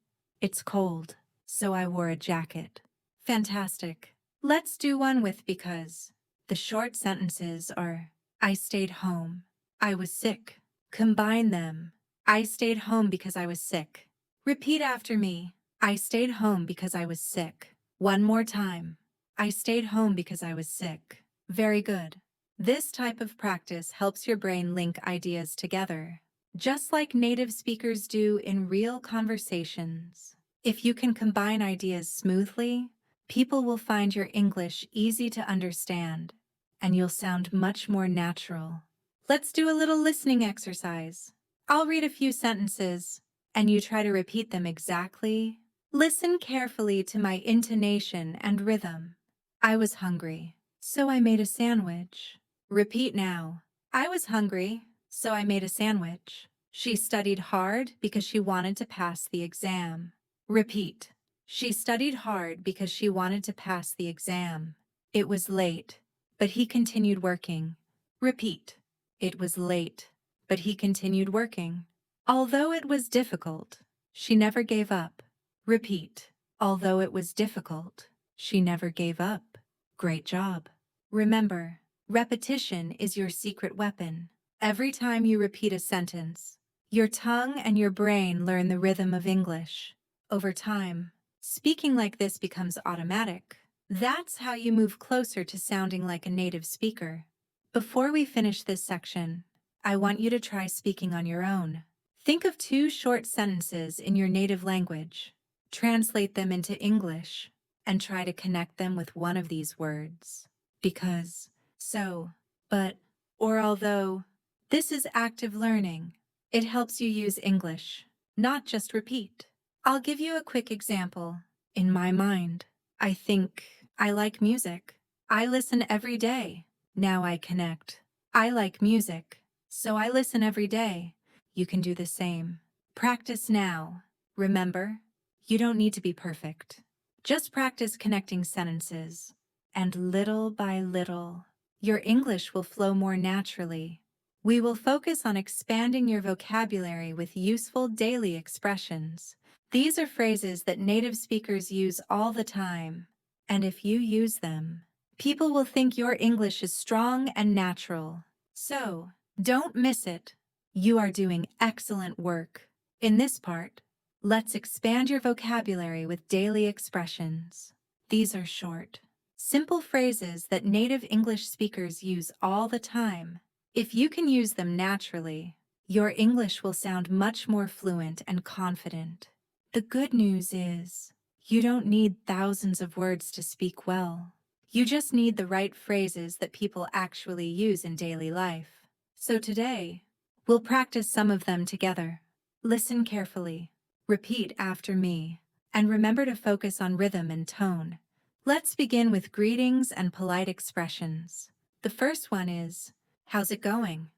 It's cold, so I wore a jacket. Fantastic. Let's do one with because. The short sentences are, I stayed home. I was sick. Combine them. I stayed home because I was sick. Repeat after me. I stayed home because I was sick. One more time. I stayed home because I was sick. Very good. This type of practice helps your brain link ideas together, just like native speakers do in real conversations. If you can combine ideas smoothly, people will find your English easy to understand, and you'll sound much more natural. Let's do a little listening exercise. I'll read a few sentences, and you try to repeat them exactly. Listen carefully to my intonation and rhythm. I was hungry, so I made a sandwich. Repeat now. I was hungry, so I made a sandwich. She studied hard because she wanted to pass the exam. Repeat. She studied hard because she wanted to pass the exam. It was late, but he continued working. Repeat. It was late, but he continued working. Although it was difficult, she never gave up. Repeat. Although it was difficult, she never gave up. Great job. Remember, repetition is your secret weapon. Every time you repeat a sentence, your tongue and your brain learn the rhythm of English. Over time, speaking like this becomes automatic. That's how you move closer to sounding like a native speaker. Before we finish this section, I want you to try speaking on your own. Think of 2 short sentences in your native language. Translate them into English and try to connect them with one of these words. Because, so, but, or although. This is active learning. It helps you use English, not just repeat. I'll give you a quick example. In my mind, I think, I like music. I listen every day. Now I connect. I like music, so I listen every day. You can do the same. Practice now. Remember, you don't need to be perfect. Just practice connecting sentences. And little by little, your English will flow more naturally. We will focus on expanding your vocabulary with useful daily expressions. These are phrases that native speakers use all the time. And if you use them, people will think your English is strong and natural. So, don't miss it. You are doing excellent work. In this part, let's expand your vocabulary with daily expressions. These are short, simple phrases that native English speakers use all the time. If you can use them naturally, your English will sound much more fluent and confident. The good news is, you don't need thousands of words to speak well. You just need the right phrases that people actually use in daily life. So today, we'll practice some of them together. Listen carefully, repeat after me, and remember to focus on rhythm and tone. Let's begin with greetings and polite expressions. The first one is, how's it going?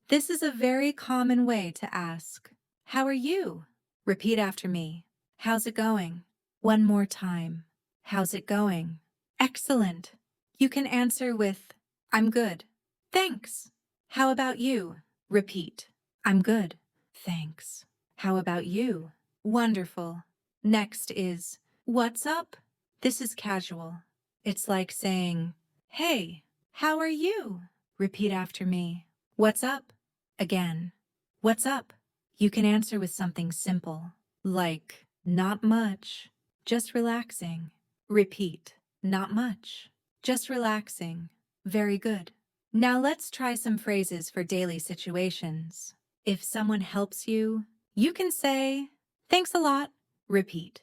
This is a very common way to ask, how are you? Repeat after me. How's it going? One more time. How's it going? Excellent. You can answer with, I'm good. Thanks. How about you? Repeat. I'm good. Thanks. How about you? Wonderful. Next is, what's up? This is casual. It's like saying, hey, how are you? Repeat after me. What's up? Again. What's up? You can answer with something simple, like, not much, just relaxing. Repeat. Not much, just relaxing. Very good. Now let's try some phrases for daily situations. If someone helps you, you can say, thanks a lot. Repeat.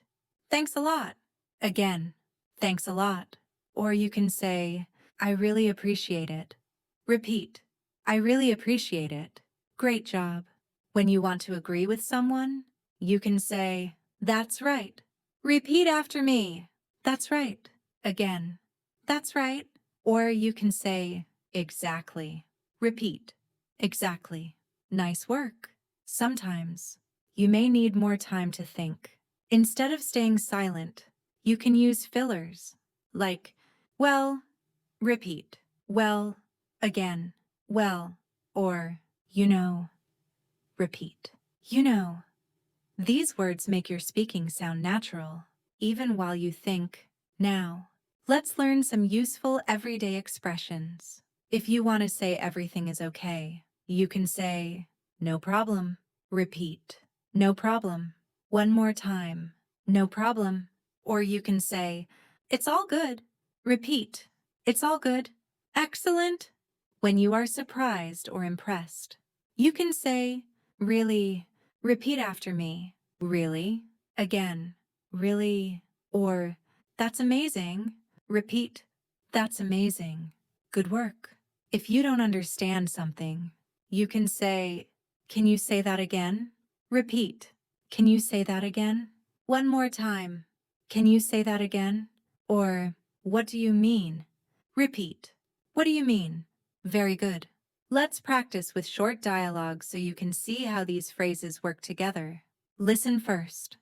Thanks a lot. Again. Thanks a lot. Or you can say, I really appreciate it. Repeat. I really appreciate it. Great job. When you want to agree with someone, you can say, that's right. Repeat after me. That's right. Again. That's right. Or you can say, exactly. Repeat. Exactly. Nice work. Sometimes, you may need more time to think. Instead of staying silent, you can use fillers, like, well, repeat, well, again, well, or, you know, repeat. You know. These words make your speaking sound natural, even while you think. Now, let's learn some useful everyday expressions. If you want to say everything is okay, you can say, no problem. Repeat, no problem. One more time, no problem. Or you can say, it's all good. Repeat, it's all good. Excellent. When you are surprised or impressed, you can say, really. Repeat after me. Really? Again. Really? Or, that's amazing. Repeat. That's amazing. Good work. If you don't understand something, you can say, can you say that again? Repeat. Can you say that again? One more time. Can you say that again? Or, what do you mean? Repeat. What do you mean? Very good. Let's practice with short dialogue so you can see how these phrases work together. Listen first.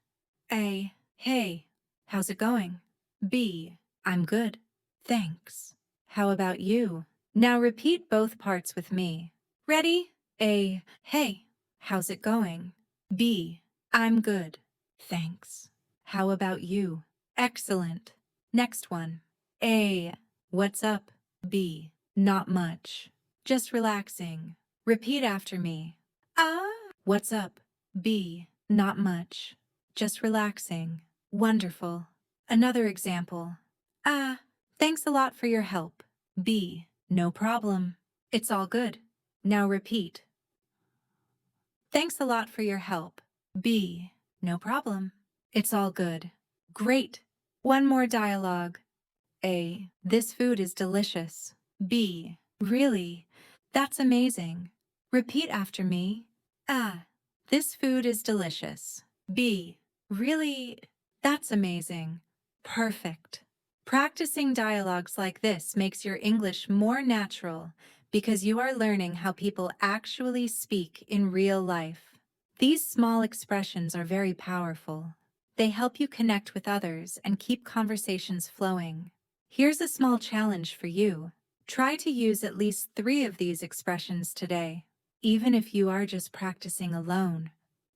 A. Hey, how's it going? B. I'm good. Thanks. How about you? Now repeat both parts with me. Ready? A. Hey, how's it going? B. I'm good. Thanks. How about you? Excellent. Next one. A. What's up? B. Not much. Just relaxing. Repeat after me. Ah. What's up? B. Not much. Just relaxing. Wonderful. Another example. Ah. Thanks a lot for your help. B. No problem. It's all good. Now repeat. Thanks a lot for your help. B. No problem. It's all good. Great. One more dialogue. A. This food is delicious. B. Really? That's amazing. Repeat after me. A. This food is delicious. B. Really? That's amazing. Perfect. Practicing dialogues like this makes your English more natural because you are learning how people actually speak in real life. These small expressions are very powerful. They help you connect with others and keep conversations flowing. Here's a small challenge for you. Try to use at least 3 of these expressions today, even if you are just practicing alone.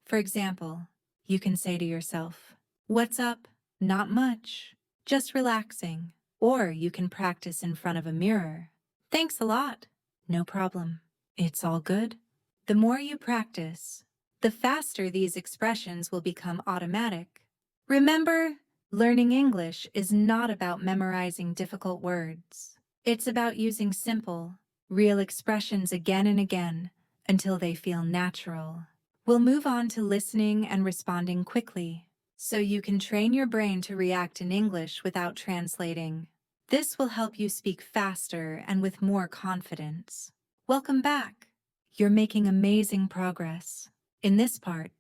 For example, you can say to yourself, "What's up? Not much. Just relaxing." Or you can practice in front of a mirror. "Thanks a lot." "No problem. It's all good." The more you practice, the faster these expressions will become automatic. Remember, learning English is not about memorizing difficult words. It's about using simple, real expressions again and again until they feel natural. We'll move on to listening and responding quickly, so you can train your brain to react in English without translating. This will help you speak faster and with more confidence. Welcome back. You're making amazing progress. In this part,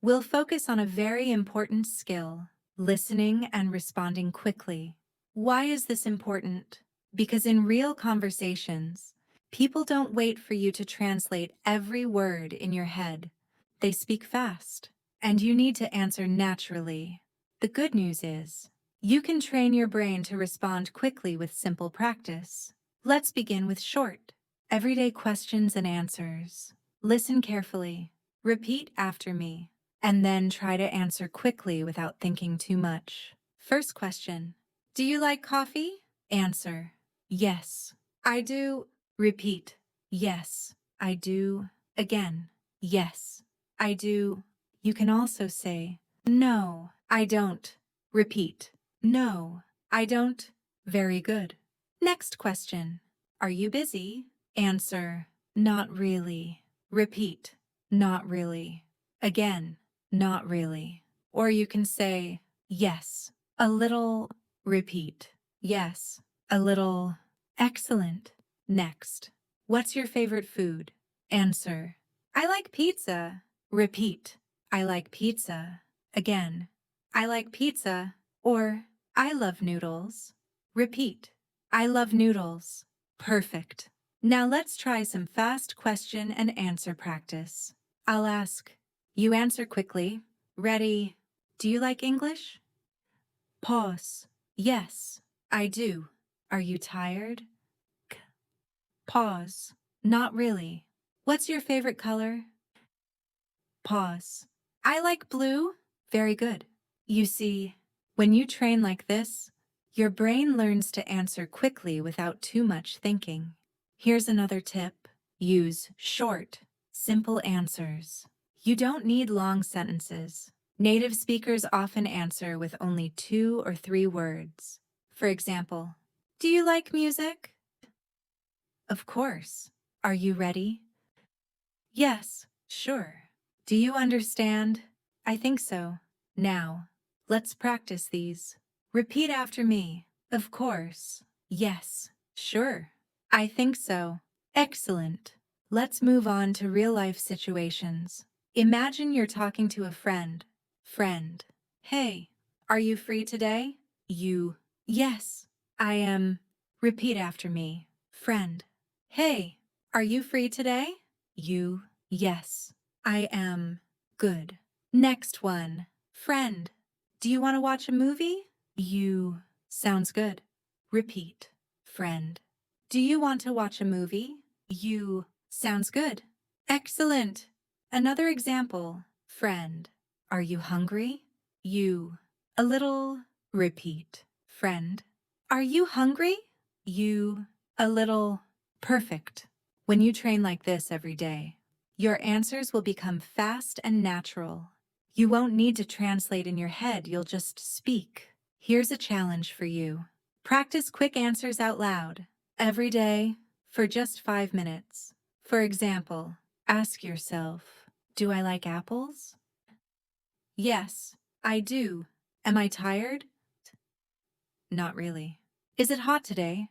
we'll focus on a very important skill, listening and responding quickly. Why is this important? Because in real conversations, people don't wait for you to translate every word in your head. They speak fast, and you need to answer naturally. The good news is, you can train your brain to respond quickly with simple practice. Let's begin with short, everyday questions and answers. Listen carefully. Repeat after me, and then try to answer quickly without thinking too much. First question. Do you like coffee? Answer. Yes, I do. Repeat. Yes, I do. Again. Yes, I do. You can also say, no, I don't. Repeat. No, I don't. Very good. Next question. Are you busy? Answer. Not really. Repeat. Not really. Again, not really. Or you can say, yes, a little. Repeat. Yes, a little. Excellent. Next. What's your favorite food? Answer. I like pizza. Repeat. I like pizza. Again. I like pizza. Or, I love noodles. Repeat. I love noodles. Perfect. Now let's try some fast question and answer practice. I'll ask. You answer quickly. Ready? Do you like English? Pause. Yes, I do. Are you tired? Pause. Not really. What's your favorite color? Pause. I like blue. Very good. You see, when you train like this, your brain learns to answer quickly without too much thinking. Here's another tip. Use short, simple answers. You don't need long sentences. Native speakers often answer with only 2 or 3 words. For example, do you like music? Of course. Are you ready? Yes, sure. Do you understand? I think so. Now, let's practice these. Repeat after me. Of course. Yes, sure. I think so. Excellent. Let's move on to real-life situations. Imagine you're talking to a friend. Friend. Hey, are you free today? You. Yes, I am. Repeat after me. Friend. Hey, are you free today? You. Yes, I am. Good. Next one. Friend. Do you want to watch a movie? You. Sounds good. Repeat. Friend. Do you want to watch a movie? You. Sounds good. Excellent. Another example. Friend. Are you hungry? You. A little. Repeat. Friend. Are you hungry? You. A little. Perfect. When you train like this every day, your answers will become fast and natural. You won't need to translate in your head, you'll just speak. Here's a challenge for you. Practice quick answers out loud, every day, for just 5 minutes. For example, ask yourself, do I like apples? Yes, I do. Am I tired? Not really. Is it hot today?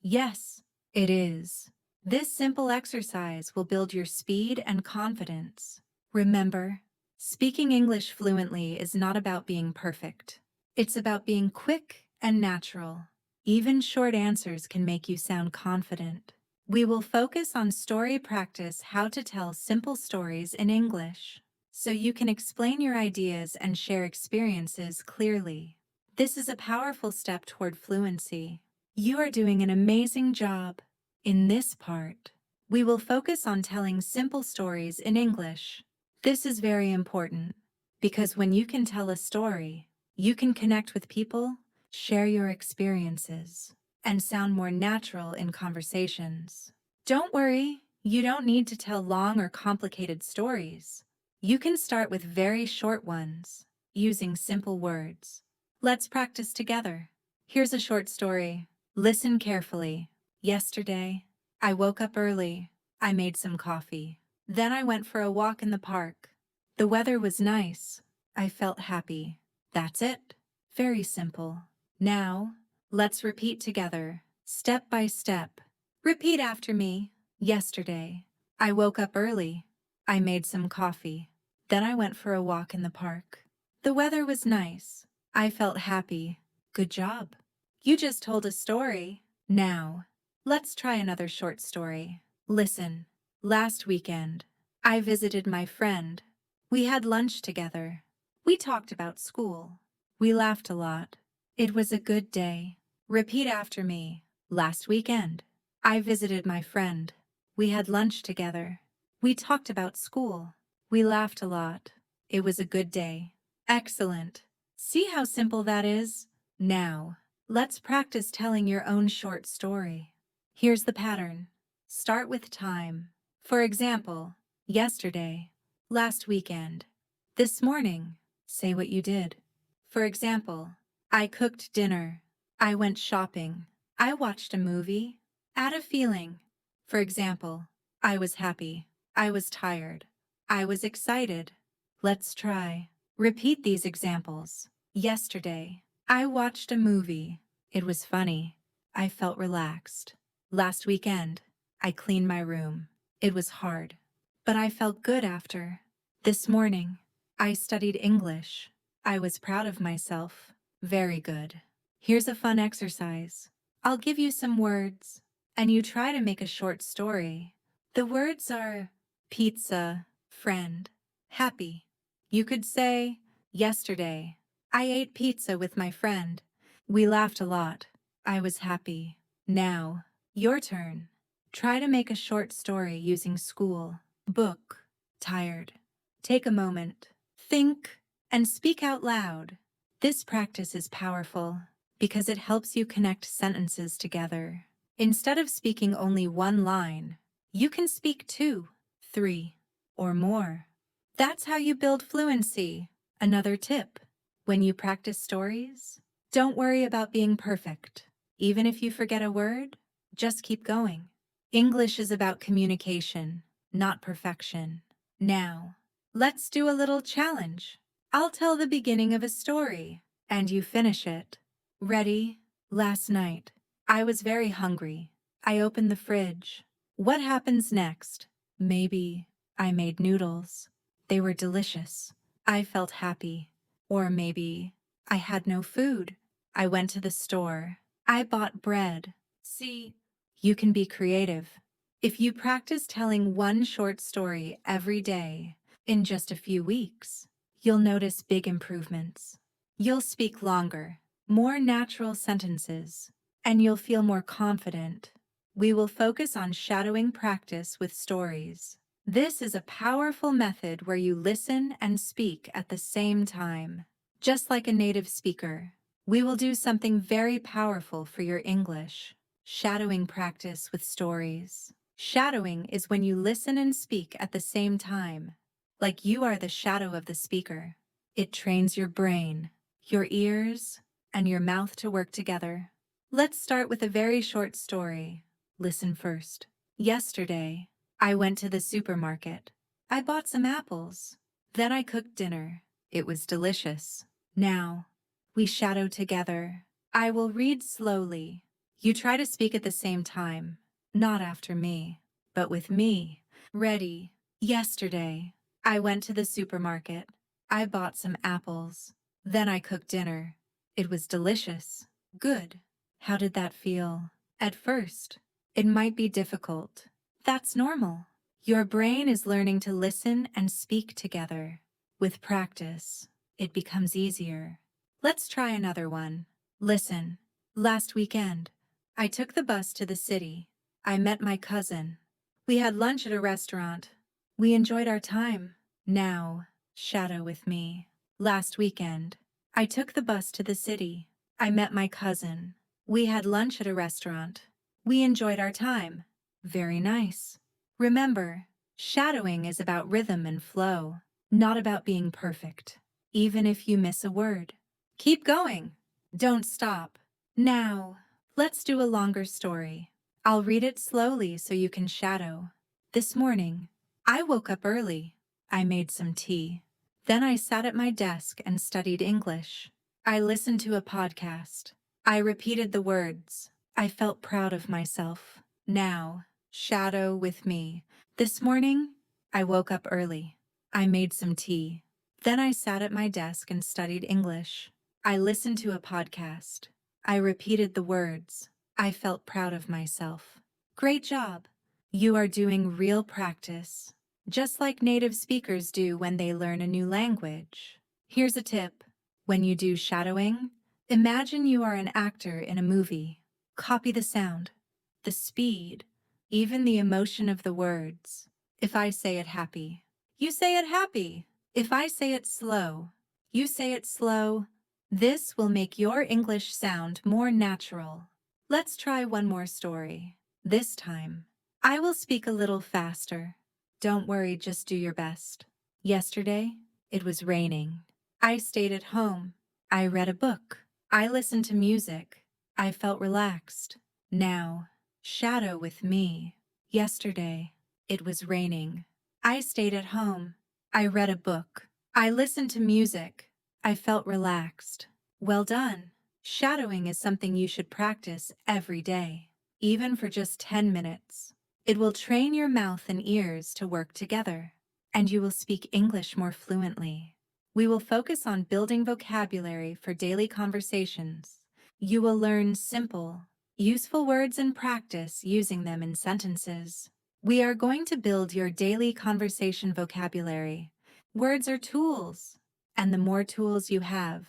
Yes, it is. This simple exercise will build your speed and confidence. Remember, speaking English fluently is not about being perfect. It's about being quick and natural. Even short answers can make you sound confident. We will focus on story practice, how to tell simple stories in English, so you can explain your ideas and share experiences clearly. This is a powerful step toward fluency. You are doing an amazing job. In this part, we will focus on telling simple stories in English. This is very important because when you can tell a story, you can connect with people, share your experiences, and sound more natural in conversations. Don't worry, you don't need to tell long or complicated stories. You can start with very short ones, using simple words. Let's practice together. Here's a short story. Listen carefully. Yesterday, I woke up early. I made some coffee. Then I went for a walk in the park. The weather was nice. I felt happy. That's it. Very simple. Now, let's repeat together, step by step. Repeat after me. Yesterday, I woke up early. I made some coffee. Then I went for a walk in the park. The weather was nice. I felt happy. Good job. You just told a story. Now, let's try another short story. Listen. Last weekend, I visited my friend. We had lunch together. We talked about school. We laughed a lot. It was a good day. Repeat after me. Last weekend, I visited my friend. We had lunch together. We talked about school. We laughed a lot. It was a good day. Excellent. See how simple that is? Now, let's practice telling your own short story. Here's the pattern. Start with time. For example, yesterday, last weekend, this morning. Say what you did. For example, I cooked dinner. I went shopping. I watched a movie. Add a feeling. For example, I was happy. I was tired. I was excited. Let's try. Repeat these examples. Yesterday, I watched a movie. It was funny. I felt relaxed. Last weekend, I cleaned my room. It was hard, but I felt good after. This morning, I studied English. I was proud of myself. Very good. Here's a fun exercise. I'll give you some words, and you try to make a short story. The words are pizza, friend, happy. You could say, yesterday, I ate pizza with my friend. We laughed a lot. I was happy. Now, your turn. Try to make a short story using school, book, tired. Take a moment, think, and speak out loud. This practice is powerful because it helps you connect sentences together. Instead of speaking only one line, you can speak 2, 3, or more. That's how you build fluency. Another tip: when you practice stories, don't worry about being perfect. Even if you forget a word, just keep going. English is about communication, not perfection. Now, let's do a little challenge. I'll tell the beginning of a story, and you finish it. Ready? Last night, I was very hungry. I opened the fridge. What happens next? Maybe I made noodles. They were delicious. I felt happy. Or maybe I had no food. I went to the store. I bought bread. See, you can be creative. If you practice telling one short story every day, in just a few weeks, you'll notice big improvements. You'll speak longer, more natural sentences, and you'll feel more confident. We will focus on shadowing practice with stories. This is a powerful method where you listen and speak at the same time. Just like a native speaker, we will do something very powerful for your English. Shadowing practice with stories. Shadowing is when you listen and speak at the same time, like you are the shadow of the speaker. It trains your brain, your ears, and your mouth to work together. Let's start with a very short story. Listen first. Yesterday, I went to the supermarket. I bought some apples. Then I cooked dinner. It was delicious. Now, we shadow together. I will read slowly. You try to speak at the same time, not after me, but with me. Ready. Yesterday, I went to the supermarket. I bought some apples. Then I cooked dinner. It was delicious. Good. How did that feel? At first, it might be difficult. That's normal. Your brain is learning to listen and speak together. With practice, it becomes easier. Let's try another one. Listen. Last weekend, I took the bus to the city. I met my cousin. We had lunch at a restaurant. We enjoyed our time. Now, shadow with me. Last weekend, I took the bus to the city. I met my cousin. We had lunch at a restaurant. We enjoyed our time. Very nice. Remember, shadowing is about rhythm and flow, not about being perfect, even if you miss a word. Keep going. Don't stop. Now, let's do a longer story. I'll read it slowly so you can shadow. This morning, I woke up early. I made some tea. Then I sat at my desk and studied English. I listened to a podcast. I repeated the words. I felt proud of myself. Now, shadow with me. This morning, I woke up early. I made some tea. Then I sat at my desk and studied English. I listened to a podcast. I repeated the words. I felt proud of myself. Great job. You are doing real practice, just like native speakers do when they learn a new language. Here's a tip. When you do shadowing, imagine you are an actor in a movie. Copy the sound, the speed, even the emotion of the words. If I say it happy, you say it happy. If I say it slow, you say it slow. This will make your English sound more natural. Let's try one more story. This time, I will speak a little faster. Don't worry, just do your best. Yesterday, it was raining. I stayed at home. I read a book. I listened to music. I felt relaxed. Now, shadow with me. Yesterday, it was raining. I stayed at home. I read a book. I listened to music. I felt relaxed. Well done. Shadowing is something you should practice every day, even for just 10 minutes. It will train your mouth and ears to work together, and you will speak English more fluently. We will focus on building vocabulary for daily conversations. You will learn simple, useful words and practice using them in sentences. We are going to build your daily conversation vocabulary. Words are tools, and the more tools you have,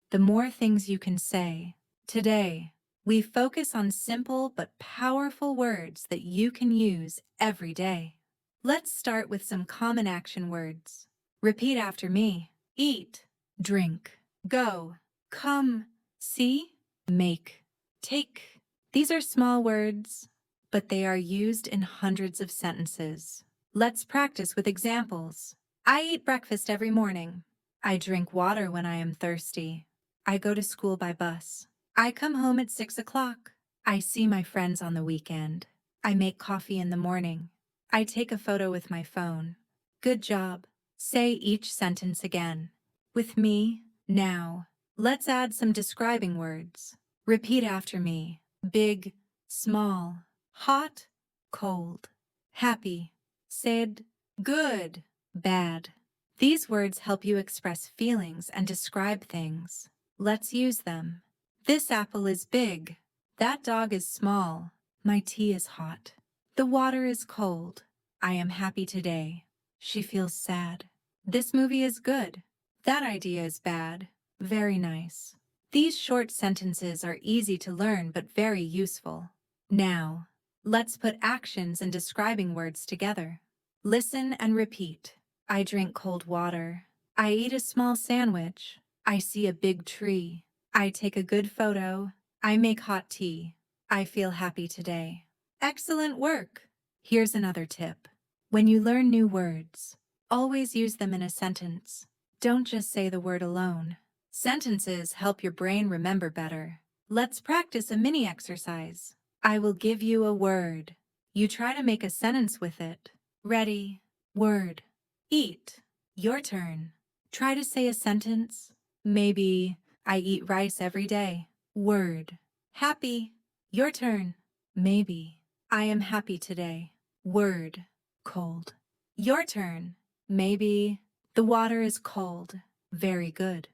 the more things you can say. Today, we focus on simple but powerful words that you can use every day. Let's start with some common action words. Repeat after me. Eat, drink, go, come, see, make, take. These are small words, but they are used in hundreds of sentences. Let's practice with examples. I eat breakfast every morning. I drink water when I am thirsty. I go to school by bus. I come home at 6 o'clock. I see my friends on the weekend. I make coffee in the morning. I take a photo with my phone. Good job. Say each sentence again. With me, now. Let's add some describing words. Repeat after me. Big, small, hot, cold, happy, sad, good, bad. These words help you express feelings and describe things. Let's use them. This apple is big. That dog is small. My tea is hot. The water is cold. I am happy today. She feels sad. This movie is good. That idea is bad. Very nice. These short sentences are easy to learn but very useful. Now, let's put actions and describing words together. Listen and repeat. I drink cold water. I eat a small sandwich. I see a big tree. I take a good photo. I make hot tea. I feel happy today. Excellent work! Here's another tip. When you learn new words, always use them in a sentence. Don't just say the word alone. Sentences help your brain remember better. Let's practice a mini exercise. I will give you a word. You try to make a sentence with it. Ready? Word. Eat. Your turn. Try to say a sentence. Maybe I eat rice every day. Word. Happy. Your turn. Maybe I am happy today. Word. Cold. Your turn. Maybe the water is cold. Very good.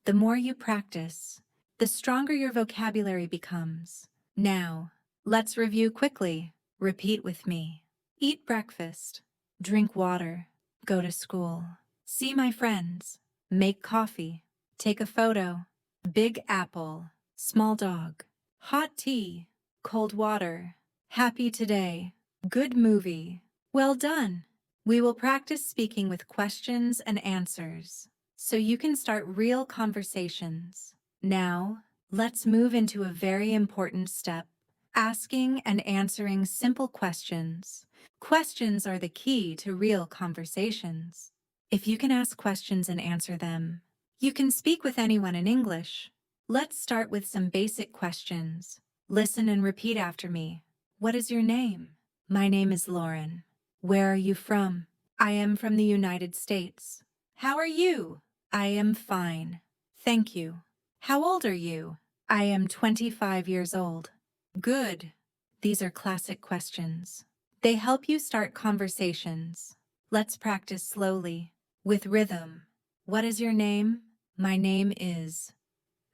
The more you practice, the stronger your vocabulary becomes. Now, let's review quickly. Repeat with me. Eat breakfast. Drink water. Go to school. See my friends. Make coffee. Take a photo. Big apple. Small dog. Hot tea. Cold water. Happy today. Good movie. Well done. We will practice speaking with questions and answers, so you can start real conversations. Now, let's move into a very important step, asking and answering simple questions. Questions are the key to real conversations. If you can ask questions and answer them, you can speak with anyone in English. Let's start with some basic questions. Listen and repeat after me. What is your name? My name is Lauren. Where are you from? I am from the United States. How are you? I am fine. Thank you. How old are you? I am 25 years old. Good. These are classic questions. They help you start conversations. Let's practice slowly, with rhythm. What is your name? My name is.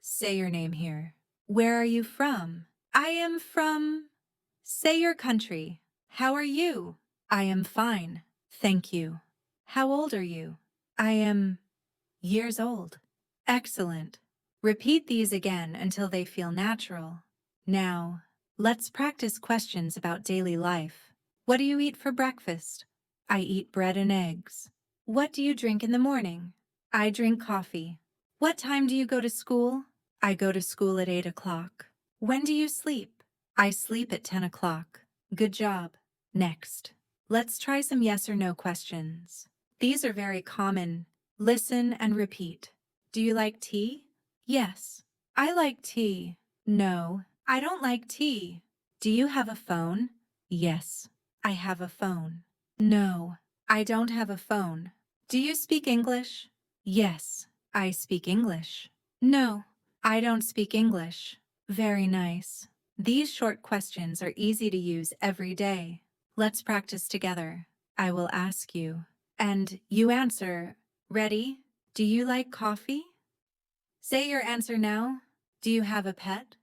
Say your name here. Where are you from? I am from. Say your country. How are you? I am fine. Thank you. How old are you? I am years old. Excellent. Repeat these again until they feel natural. Now, let's practice questions about daily life. What do you eat for breakfast? I eat bread and eggs. What do you drink in the morning? I drink coffee. What time do you go to school? I go to school at 8 o'clock. When do you sleep? I sleep at 10 o'clock. Good job. Next, let's try some yes or no questions. These are very common. Listen and repeat. Do you like tea? Yes. I like tea. No, I don't like tea. Do you have a phone? Yes, I have a phone. No, I don't have a phone. Do you speak English? Yes, I speak English. No, I don't speak English. Very nice. These short questions are easy to use every day. Let's practice together. I will ask you, and you answer. Ready? Do you like coffee? Say your answer now. Do you have a pet?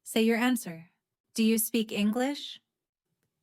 Say your answer. Do you speak English?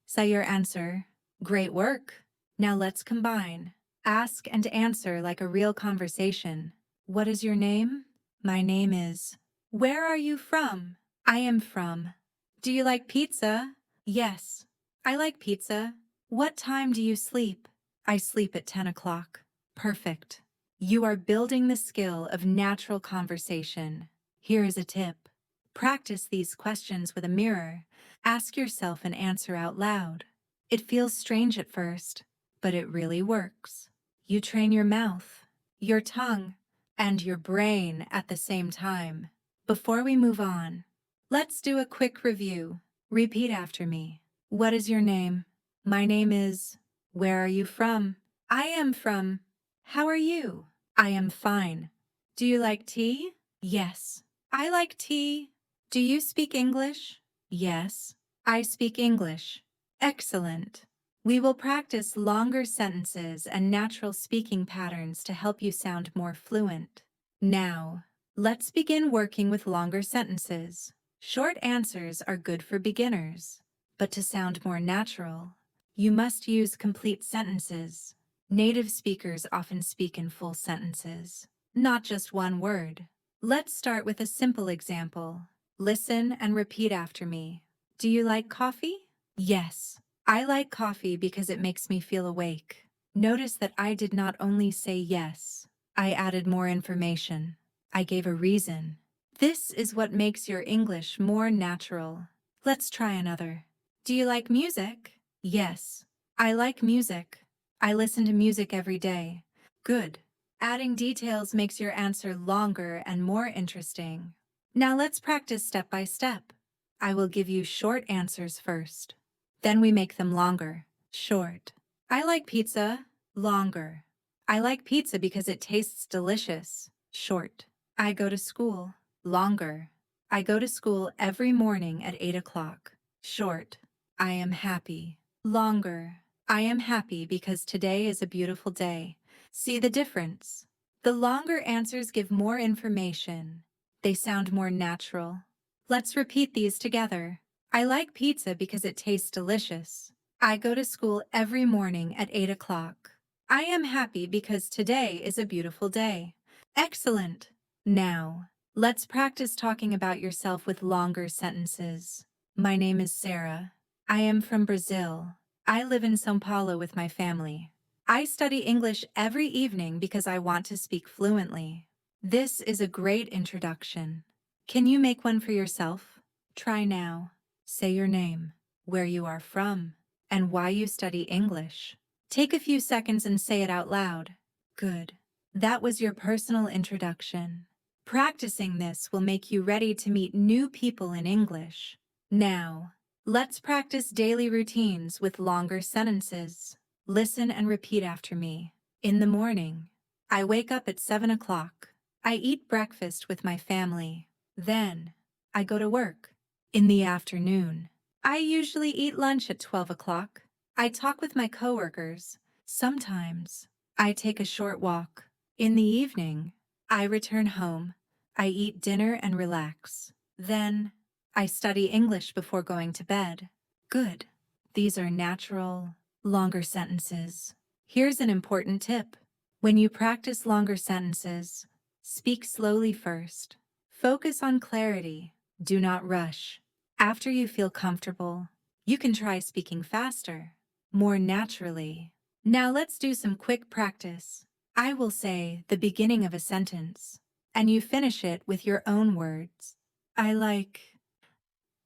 Say your answer. Great work. Now let's combine. Ask and answer like a real conversation. What is your name? My name is. Where are you from? I am from. Do you like pizza? Yes, I like pizza. What time do you sleep? I sleep at 10 o'clock. Perfect. You are building the skill of natural conversation. Here is a tip. Practice these questions with a mirror. Ask yourself and answer out loud. It feels strange at first, but it really works. You train your mouth, your tongue, and your brain at the same time. Before we move on, let's do a quick review. Repeat after me. What is your name? My name is. Where are you from? I am from. How are you? I am fine. Do you like tea? Yes, I like tea. Do you speak English? Yes, I speak English. Excellent. We will practice longer sentences and natural speaking patterns to help you sound more fluent. Now, let's begin working with longer sentences. Short answers are good for beginners, but to sound more natural, you must use complete sentences. Native speakers often speak in full sentences, not just one word. Let's start with a simple example. Listen and repeat after me. Do you like coffee? Yes, I like coffee because it makes me feel awake. Notice that I did not only say yes, I added more information. I gave a reason. This is what makes your English more natural. Let's try another. Do you like music? Yes, I like music. I listen to music every day. Good. Adding details makes your answer longer and more interesting. Now let's practice step by step. I will give you short answers first. Then we make them longer. Short. I like pizza. Longer. I like pizza because it tastes delicious. Short. I go to school. Longer. I go to school every morning at 8 o'clock. Short. I am happy. Longer. I am happy because today is a beautiful day. See the difference? The longer answers give more information. They sound more natural. Let's repeat these together. I like pizza because it tastes delicious. I go to school every morning at 8 o'clock. I am happy because today is a beautiful day. Excellent. Now, let's practice talking about yourself with longer sentences. My name is Sarah. I am from Brazil. I live in São Paulo with my family. I study English every evening because I want to speak fluently. This is a great introduction. Can you make one for yourself? Try now. Say your name, where you are from, and why you study English. Take a few seconds and say it out loud. Good. That was your personal introduction. Practicing this will make you ready to meet new people in English. Now, let's practice daily routines with longer sentences. Listen and repeat after me. In the morning, I wake up at 7 o'clock. I eat breakfast with my family. Then, I go to work. In the afternoon, I usually eat lunch at 12 o'clock. I talk with my coworkers. Sometimes, I take a short walk. In the evening, I return home. I eat dinner and relax. Then, I study English before going to bed. Good. These are natural, longer sentences. Here's an important tip. When you practice longer sentences, speak slowly first. Focus on clarity. Do not rush. After you feel comfortable, you can try speaking faster, more naturally. Now let's do some quick practice. I will say the beginning of a sentence, and you finish it with your own words. I like.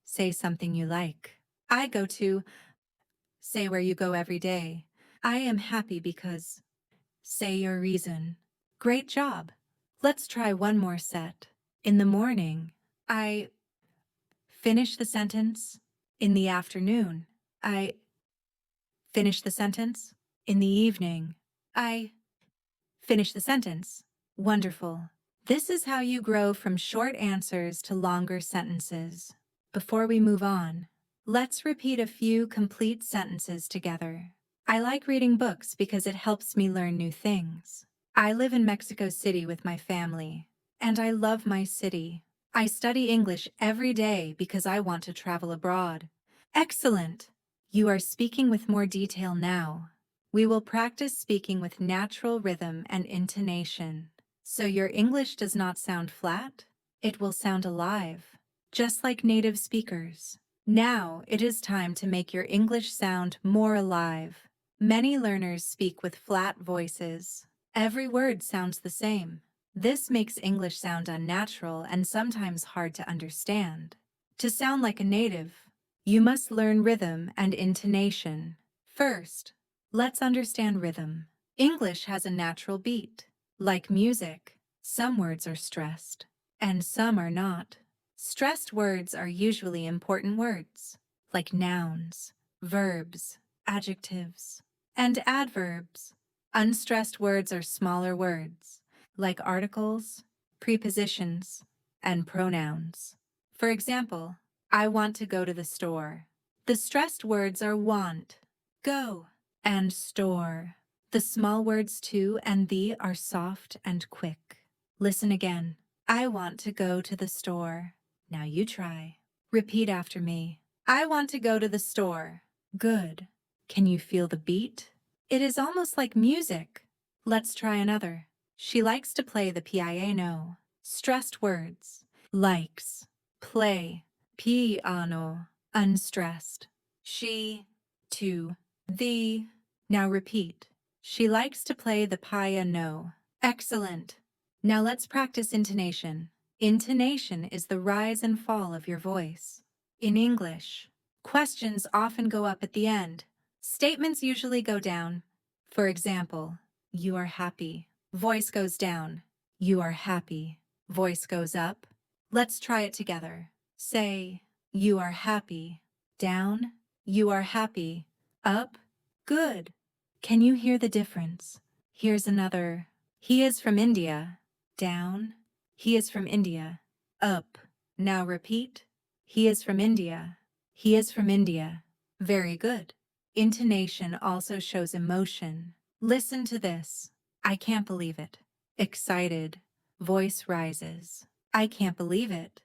Say something you like. I go to. Say where you go every day. I am happy because. Say your reason. Great job. Let's try one more set. In the morning, I. Finish the sentence. In the afternoon, I. Finish the sentence. In the evening, I. Finish the sentence. Wonderful. This is how you grow from short answers to longer sentences. Before we move on, let's repeat a few complete sentences together. I like reading books because it helps me learn new things. I live in Mexico City with my family, and I love my city. I study English every day because I want to travel abroad. Excellent! You are speaking with more detail now. We will practice speaking with natural rhythm and intonation. So your English does not sound flat, it will sound alive, just like native speakers. Now it is time to make your English sound more alive. Many learners speak with flat voices. Every word sounds the same. This makes English sound unnatural and sometimes hard to understand. To sound like a native, you must learn rhythm and intonation. First, let's understand rhythm. English has a natural beat. Like music, some words are stressed, and some are not. Stressed words are usually important words, like nouns, verbs, adjectives, and adverbs. Unstressed words are smaller words, like articles, prepositions, and pronouns. For example, I want to go to the store. The stressed words are want, go, and store. The small words to and the are soft and quick. Listen again. I want to go to the store. Now you try. Repeat after me. I want to go to the store. Good. Can you feel the beat? It is almost like music. Let's try another. She likes to play the piano. Stressed words. Likes. Play. Piano. Unstressed. She. To. The. Now repeat. She likes to play the piano. Excellent. Now let's practice intonation. Intonation is the rise and fall of your voice. In English, questions often go up at the end. Statements usually go down. For example, you are happy. Voice goes down. You are happy. Voice goes up. Let's try it together. Say, you are happy. Down. You are happy. Up. Good. Can you hear the difference? Here's another. He is from India. Down. He is from India. Up. Now repeat. He is from India. He is from India. Very good. Intonation also shows emotion. Listen to this. I can't believe it. Excited. Voice rises. I can't believe it.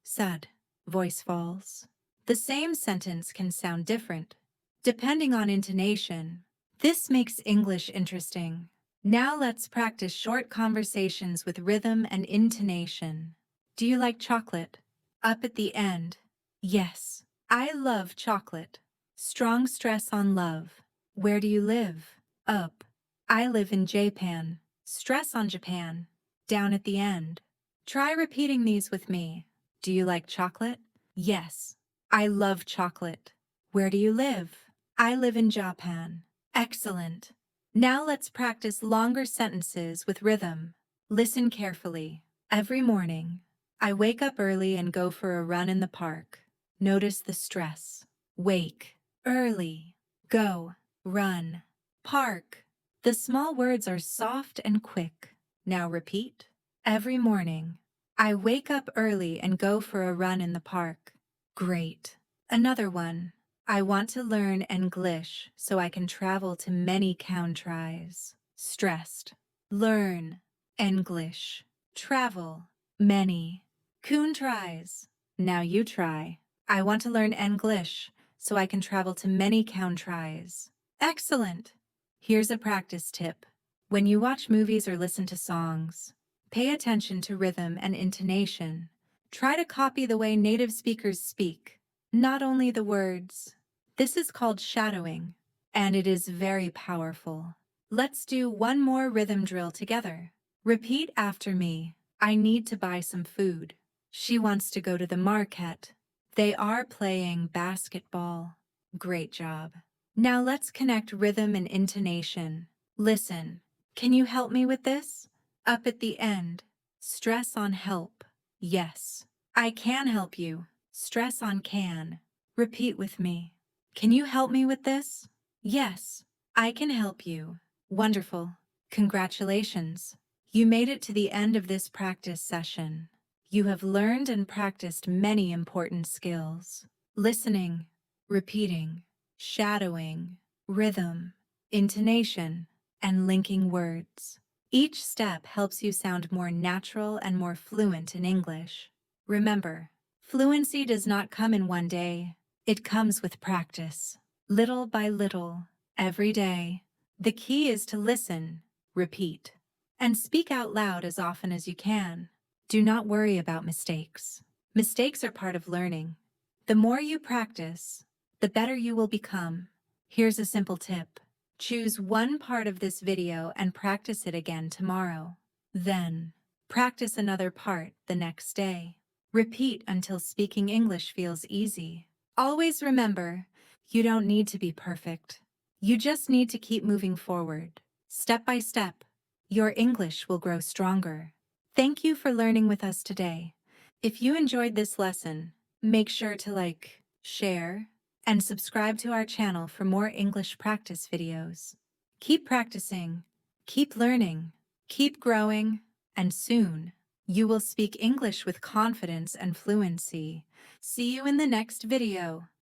Sad. Voice falls. The same sentence can sound different, depending on intonation. This makes English interesting. Now let's practice short conversations with rhythm and intonation. Do you like chocolate? Up at the end. Yes, I love chocolate. Strong stress on love. Where do you live? Up. I live in Japan. Stress on Japan. Down at the end. Try repeating these with me. Do you like chocolate? Yes, I love chocolate. Where do you live? I live in Japan. Excellent. Now let's practice longer sentences with rhythm. Listen carefully. Every morning, I wake up early and go for a run in the park. Notice the stress. Wake, early, go, run, park. The small words are soft and quick. Now repeat. Every morning, I wake up early and go for a run in the park. Great. Another one. I want to learn English so I can travel to many countries. Stressed. Learn English. Travel many countries. Now you try. I want to learn English so I can travel to many countries. Excellent. Here's a practice tip. When you watch movies or listen to songs, pay attention to rhythm and intonation. Try to copy the way native speakers speak, not only the words. This is called shadowing, and it is very powerful. Let's do one more rhythm drill together. Repeat after me. I need to buy some food. She wants to go to the market. They are playing basketball. Great job. Now let's connect rhythm and intonation. Listen. Can you help me with this? Up at the end. Stress on help. Yes. I can help you. Stress on can. Repeat with me. Can you help me with this? Yes. I can help you. Wonderful. Congratulations. You made it to the end of this practice session. You have learned and practiced many important skills. Listening, repeating, shadowing, rhythm, intonation, and linking words. Each step helps you sound more natural and more fluent in English. Remember, fluency does not come in one day. It comes with practice. Little by little, every day. The key is to listen, repeat, and speak out loud as often as you can. Do not worry about mistakes. Mistakes are part of learning. The more you practice, the better you will become. Here's a simple tip. Choose one part of this video and practice it again tomorrow. Then, practice another part the next day. Repeat until speaking English feels easy. Always remember, you don't need to be perfect. You just need to keep moving forward. Step by step, your English will grow stronger. Thank you for learning with us today. If you enjoyed this lesson, make sure to like, share, and subscribe to our channel for more English practice videos. Keep practicing, keep learning, keep growing, and soon, you will speak English with confidence and fluency. See you in the next video.